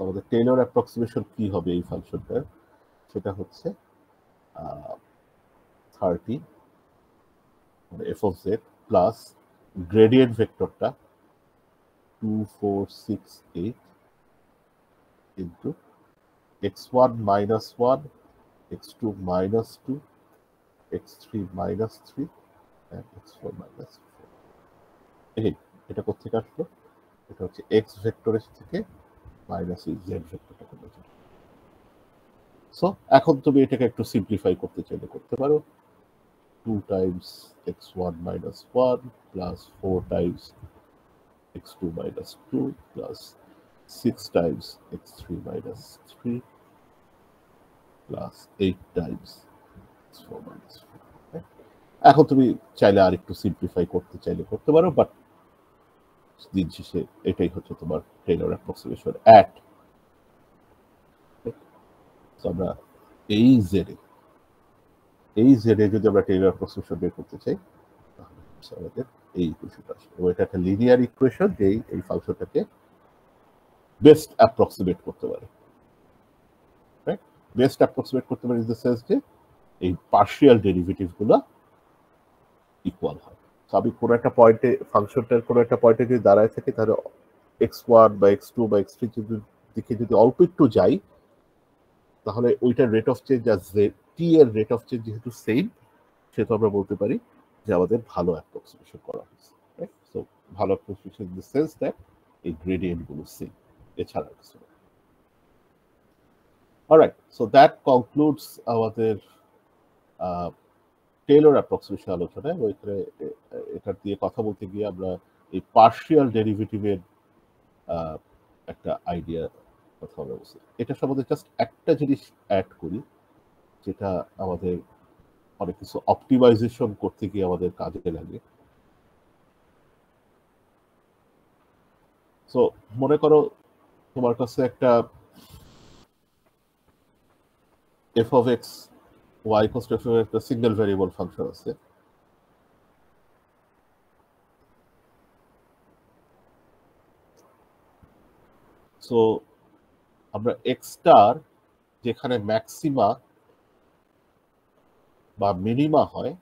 আমাদের টেইলর অ্যাপ্রক্সিমেশন কি হবে এই ফাংশনটার? সেটা হচ্ছে 30 মানে f of z plus gradient ভেক্টরটা 2 4 6 8 into x1 minus 1, x2 minus 2, x3 minus 3 and x4 minus 4। এটা কোথেকে আসলো? এটা হচ্ছে x ভেক্টরের থেকে মাইনাস z ভেক্টরটা কমে যাবে। সো এখন তুমি এটাকে একটু সিম্পলিফাই করতে চাইলে করতে পারো। 2 times x1 minus 1 plus 4 times x2 minus 2 plus 6 times x3 minus 3 plus 8 times x4 minus 4। এখন তুমি চাইলে আর একটু সিম্পলিফাই করতে চাইলে করতে পারো, বাট দিন শেষে এটাই হচ্ছে তোমার টেইলর অ্যাপ্রক্সিমেশন এট। আমরা এই জেডে যদি আমরা টেইলর অ্যাপ্রক্সিমেশন বের করতে চাই তাহলে আমাদের এই ইকুয়েশনটা আসবে, এবং এটা একটা লিনিয়ার ইকুয়েশন যেই এই ফাংশনটাকে বেস্ট অ্যাপ্রক্সিমেট করতে পারে, রাইট? বেস্ট অ্যাপ্রক্সিমেট করতে পারে ইন দ্য সেন্স যে এই পার্শিয়াল ডেরিভেটিভ গুলো ইকুয়াল হয়। আমি কোনো একটা পয়েন্টে ফাংশনটার কোনো একটা পয়েন্টে যদি দাঁড়ায় থাকে তাহলে x1 বা x2 বা x3 দিকে যদি অল্প একটু যাই তাহলে ওইটার রেট অফ চেঞ্জ আর টি এর রেট অফ চেঞ্জ যেহেতু সেম, সেহেতু আমরা বলতে পারি যে আমাদের ভালো অ্যাপ্রক্সিমেশন করা হয়েছে, রাইট? সো ভালো approximation in the sense that এই গ্রেডিয়েন্ট গুলো সেম, এছাড়া কিছু না। অলরাইট, সো দ্যাট কনক্লুডস আমাদের টেইলর অ্যাপ্রক্সিমেশন আলোচনায়। ওইখানে এটা দিয়ে কথা বলতে গিয়ে আমরা এই পার্শিয়াল ডেরিভেটিভের একটা আইডিয়া কথা বলছি। এটা সম্বন্ধে জাস্ট একটা জিনিস অ্যাড করি, যেটা আমাদের অনেক কিছু অপটিমাইজেশন করতে গিয়ে আমাদের কাজে লাগে। সো মনে করো তোমার কাছে একটা f of x y equals to f of একটা সিঙ্গেল ভ্যারিয়েবল ফাংশন আছে। সো আমরা x স্টার যেখানে ম্যাক্সিমা বা মিনিমা হয়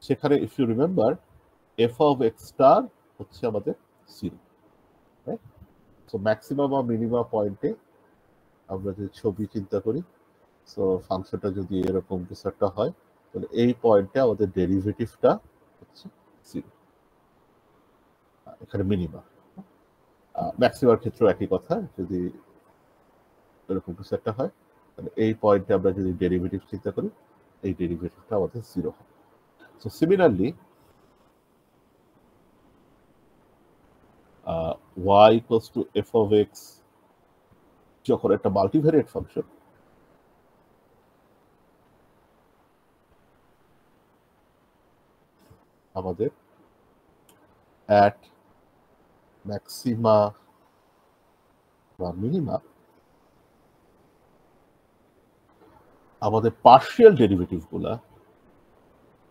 সেখানে if you remember f of x star হচ্ছে আমাদের 0, রাইট? সো ম্যাক্সিমা বা মিনিমা পয়েন্টে আমরা যদি ছবি চিন্তা করি, সো ফাংশনটা যদি এরকম কিছু একটা হয় তাহলে এই পয়েন্টে আমাদের ডেরিভেটিভটা হচ্ছে 0, এখানে মিনিমা। ম্যাক্সিমার ক্ষেত্রেও একই কথা, যদি এরকম কিছু একটা হয় তাহলে এই পয়েন্টে আমরা যদি ডেরিভেটিভ চিন্তা করি এই ডেরিভেটিভটা আমাদের 0 হবে। So similarly y equals to f of x যখন একটা মাল্টিভ্যারিয়েট ফাংশন, আমাদের at ম্যাক্সিমা বা মিনিমা আমাদের পার্শিয়াল ডেরিভেটিভ গুলা,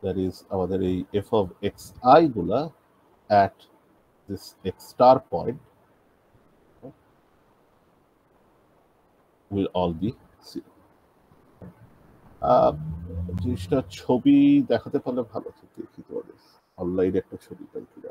দ্যাট ইজ আমাদের এই f of xi গুলা at this x star point will all be 0. জিনিসটা ছবি দেখাতে পারলে ভালো হতো, দেখি তোমাদের অনলাইনে একটা ছবি পাই কিনা।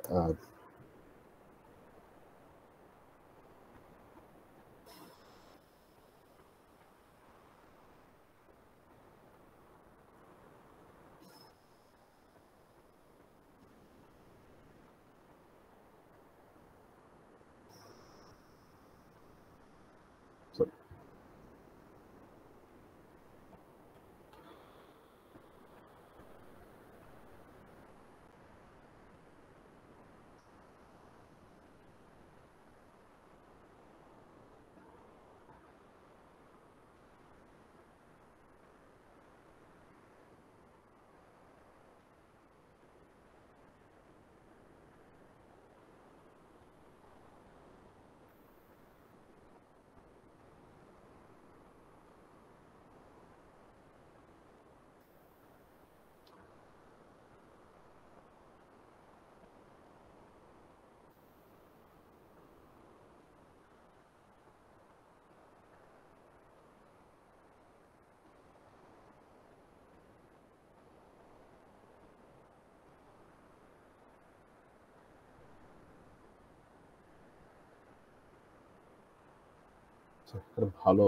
ভালো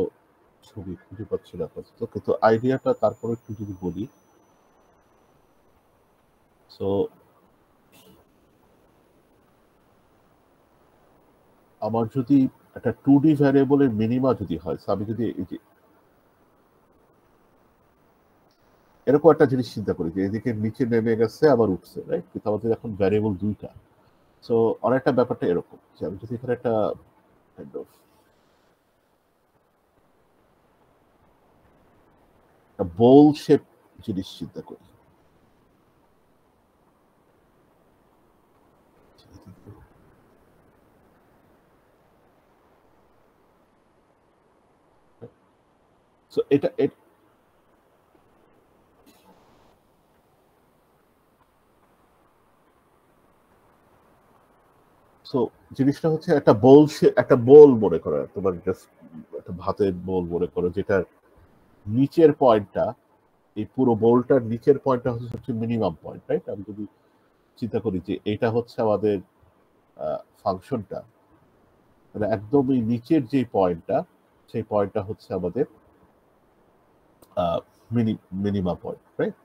ছবি খুঁজে পাচ্ছি না আপাতত, কিন্তু আইডিয়াটা তারপরে একটু যদি বলি। সো আমার যদি একটা 2D ভ্যারিয়েবলের মিনিমা যদি হয়, আমি যদি এরকম একটা জিনিস চিন্তা করি যে এদিকে নিচে নেমে গেছে আবার উঠছে, রাইট? কিন্তু আমাদের এখন ভ্যারিয়েবল দুইটা। সো অনেকটা ব্যাপারটা এরকম যে আমি যদি এখানে একটা বোল শেপ জিনিস চিন্তা করি, সো এটা সো জিনিসটা হচ্ছে একটা বোল মনে করো, তোমার জাস্ট একটা ভাতের বোল মনে করো, যেটার নিচের পয়েন্টটা, এই পুরো বোলটার নিচের পয়েন্টটা হচ্ছে মিনিমাম পয়েন্ট, রাইট? আমি যদি চিন্তা করি যে এটা হচ্ছে আমাদের ফাংশনটা, মানে একদম এই নিচের যে পয়েন্টটা, সেই পয়েন্টটা হচ্ছে আমাদের মিনিমাম পয়েন্ট, রাইট?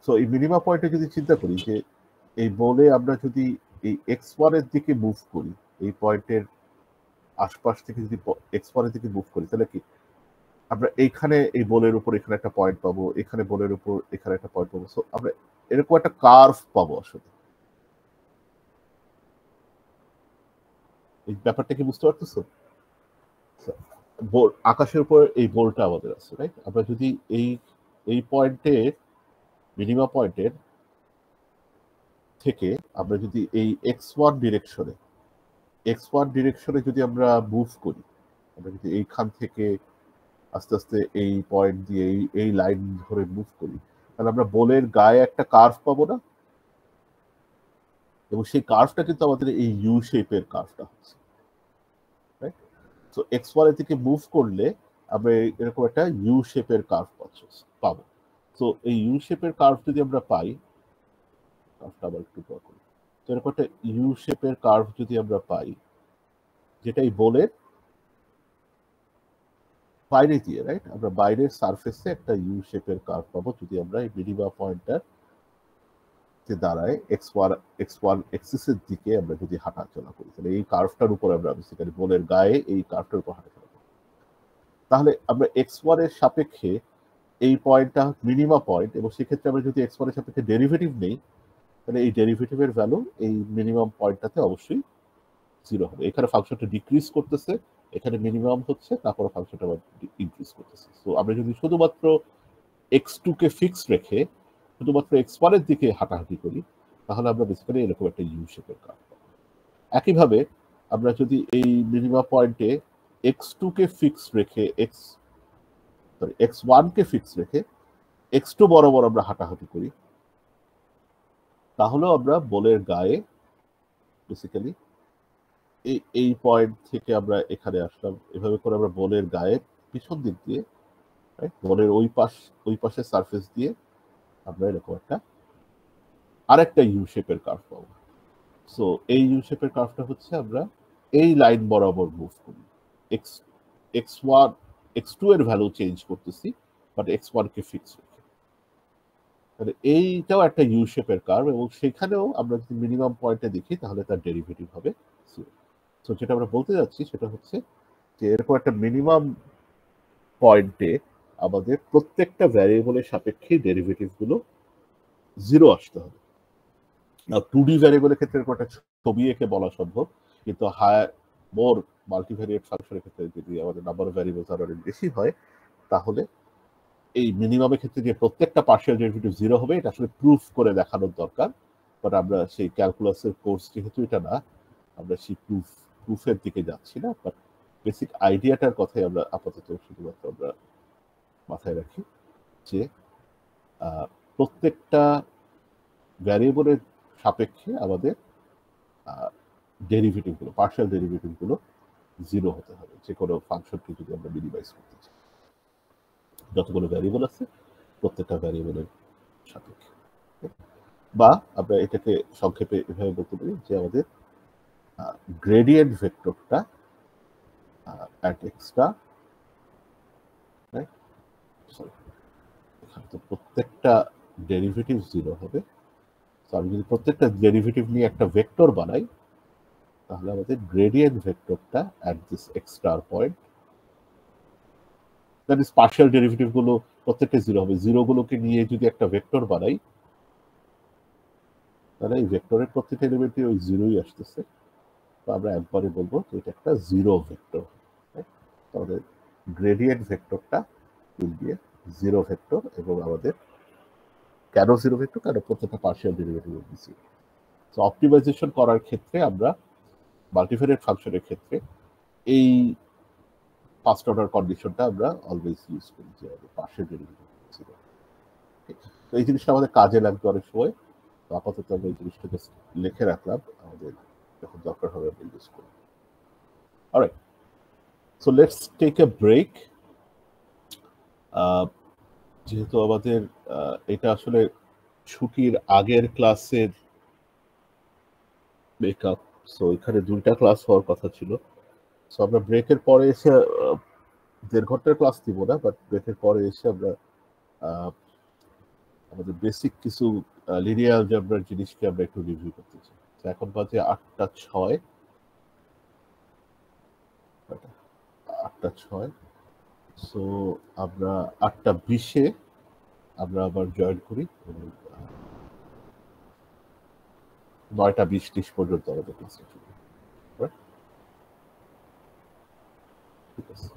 সো এই মিনিমাম পয়েন্টে যদি চিন্তা করি যে এই বলে আমরা যদি এই x1 এর দিকে মুভ করি, এই পয়েন্টের আশপাশ থেকে যদি x1 এর দিকে মুভ করি, তাহলে কি আমরা এইখানে এই বলের উপর এখানে একটা পয়েন্ট পাবো, এখানে বলের উপর এখানে একটা পয়েন্ট পাবো। সো আমরা এরকম একটা কার্ভ পাবো। আসলে এই ব্যাপারটা কি বুঝতে পারতেছো? আকাশের উপর এই বলটা আমাদের আছে, রাইট? আমরা যদি এই পয়েন্টে মিনিমাম পয়েন্টের থেকে আমরা যদি এই x1 ডিরেকশনে যদি আমরা মুভ করি, আমরা যদি এইখান থেকে আস্তে আস্তে এই পয়েন্ট দিয়ে এই লাইন ধরে মুভ করি, তাহলে আমরা বলের গায়ে একটা কার্ভ পাবো না? এবং সেই কার্ভটা কিন্তু আমাদের এই ইউ শেপের কার্ভটা হচ্ছে, রাইট? সো x1 এর দিকে মুভ করলে আমরা এরকম একটা ইউ শেপের কার্ভ পাবো। তো এই ইউ শেপের কার্ভ যদি আমরা পাই, কার্ভটা আবার একটু ড্র করি, তো এরকম একটা ইউ শেপের কার্ভ যদি আমরা পাই, যেটা এই বলের বাইরে দিয়ে, রাইট? আমরা বাইরের সারফেসে একটা ইউ শেপের কার্ভ পাবো যদি আমরা এই মিনিমাম পয়েন্টটার দাঁড়ায় x1 এক্সিসের দিকে আমরা যদি হাঁটাচলা করি, তাহলে এই কার্ভটার উপর আমরা বেসিক্যালি বলের গায়ে এই কার্ভটার উপর হাঁটাচলা করি, তাহলে আমরা x1 এর সাপেক্ষে এই পয়েন্টটা মিনিমাম পয়েন্ট, এবং সেক্ষেত্রে আমরা যদি x1 এর সাপেক্ষে ডেরিভেটিভ নেই, তাহলে এই ডেরিভেটিভের ভ্যালু এই মিনিমাম পয়েন্টটাতে অবশ্যই 0 হবে। এখানে ফাংশনটা ডিক্রিজ করতেছে, এখানে মিনিমাম হচ্ছে, তারপর ফাংশনটা আবার ইনক্রিজ করতেছে। সো আমরা যদি শুধুমাত্র x2 কে ফিক্স রেখে শুধুমাত্র x1 এর দিকে হাঁটাহাঁটি করি, তাহলে আমরা বেসিক্যালি এরকম একটা ইউ শেপের কার্ভ পাবো। একইভাবে আমরা যদি এই মিনিমাম পয়েন্টে x2 কে ফিক্স রেখে x1 কে ফিক্স রেখে x2 বরাবর আমরা হাঁটাহাঁটি করি, তাহলেও আমরা বলের গায়ে বেসিক্যালি এই পয়েন্ট থেকে আমরা এখানে আসলাম, এভাবে করে আমরা বলের গায়ে পিছন দিক দিয়ে, বলের ওই পাশের সারফেস দিয়ে আমরা এরকম আরেকটা ইউ শেপের কার্ভ পাবো। সো এই ইউ শেপের কার্ভটা হচ্ছে আমরা এই লাইন বরাবর মুভ করি, x2 এর ভ্যালু চেঞ্জ করতেছি, বাট x1 কে ফিক্স রেখে। তাহলে এইটাও একটা ইউ শেপের কার্ভ, এবং সেখানেও আমরা যদি মিনিমাম পয়েন্টে দেখি, তাহলে তার ডেরিভেটিভ হবে 0। সো যেটা আমরা বলতে যাচ্ছি সেটা হচ্ছে যে এরকম একটা মিনিমাম পয়েন্টে আমাদের প্রত্যেকটা ভ্যারিয়েবলের সাপেক্ষে ডেরিভেটিভ গুলো 0 আসতে হবে। 2D ভ্যারিয়েবলের ক্ষেত্রে এরকম একটা ছবি এঁকে বলা সম্ভব, কিন্তু মোর মাল্টিভ্যারিয়েট ফাংশনের ক্ষেত্রে যদি আমাদের নাম্বার অফ ভ্যারিয়েবলস আরো বেশি হয়, তাহলে এই মিনিমামের ক্ষেত্রে যে প্রত্যেকটা পার্শিয়াল ডেরিভেটিভ 0 হবে, এটা আসলে প্রুফ করে দেখানোর দরকার। বাট আমরা সেই ক্যালকুলাসের কোর্স যেহেতু এটা না, আমরা সেই প্রুফের দিকে যাচ্ছি না, বাট বেসিক আইডিয়াটার কথাই আমরা আপাতত শুধুমাত্র আমরা মাথায় রাখি যে প্রত্যেকটা ভ্যারিয়েবলের সাপেক্ষে আমাদের ডেরিভেটিভগুলো, পার্শিয়াল ডেরিভেটিভগুলো 0 হতে হবে, যে কোনো ফাংশনকে যদি আমরা মিনিমাইজ করতে চাই। যতগুলো ভ্যারিয়েবল আছে প্রত্যেকটা ভ্যারিয়েবলের সাপেক্ষে, বা আমরা এটাকে সংক্ষেপে এভাবে বলতে পারি যে আমাদের গ্রেডিয়েন্ট ভেক্টরটা at xটা, তো প্রত্যেকটা ডেরিভেটিভ 0 হবে। তো আমি যদি প্রত্যেকটা ডেরিভেটিভ নিয়ে একটা ভেক্টর বানাই, তাহলে আমাদের গ্রেডিয়েন্ট ভেক্টরটা at this x point, that is partial derivative গুলো প্রত্যেকটা 0 হবে। 0 গুলোকে নিয়ে যদি একটা ভেক্টর বানাই, তাহলে এই ভেক্টরের প্রত্যেকটা এলিমেন্টে ওই 0ই আসতেছে। তো আমরা একবারে বলবো এটা একটা 0 ভেক্টর। আমাদের গ্রেডিয়েন্ট ভেক্টরটা উইল বি এ 0 ভেক্টর, এবং আমাদের কেন 0 ভেক্টর? কারণ প্রত্যেকটা পার্শিয়াল ডেরিভেটিভ উইল বি 0। তো অপটিমাইজেশন করার ক্ষেত্রে আমরা মাল্টিভ্যারিয়েট ফাংশনের ক্ষেত্রে এই ফার্স্ট অর্ডার কন্ডিশনটা আমরা অলওয়েজ ইউজ করি, যে আমাদের পার্শিয়াল ডেরিভেটিভ 0। তো এই জিনিসটা আমাদের কাজে লাগবে অনেক সময়। তো আপাতত আমরা এই জিনিসটা জাস্ট লিখে রাখলাম আমাদের যখন দরকার হবে আমরা ইউজ করব। Alright, so let's take a break. যেহেতু আমাদের এটা আসলে ছুটির আগের ক্লাসের মেকআপ, সো এখানে 2টা ক্লাস হওয়ার কথা ছিল। সো আমরা ব্রেকের পরে এসে 1.5 ঘন্টার ক্লাস দিব না, বাট ব্রেকের পরে এসে আমরা আমাদের বেসিক কিছু লিনিয়ার অ্যালজেব্রার জিনিসকে আমরা একটু রিভিউ করতে চাই। এখন বাজে 8টা 6, 8টা 6। সো আমরা 8টা 20-এ আমরা আবার জয়েন করি এবং 9টা 20-30 পর্যন্ত আমাদের ক্লাসে চলবে। ঠিক আছে।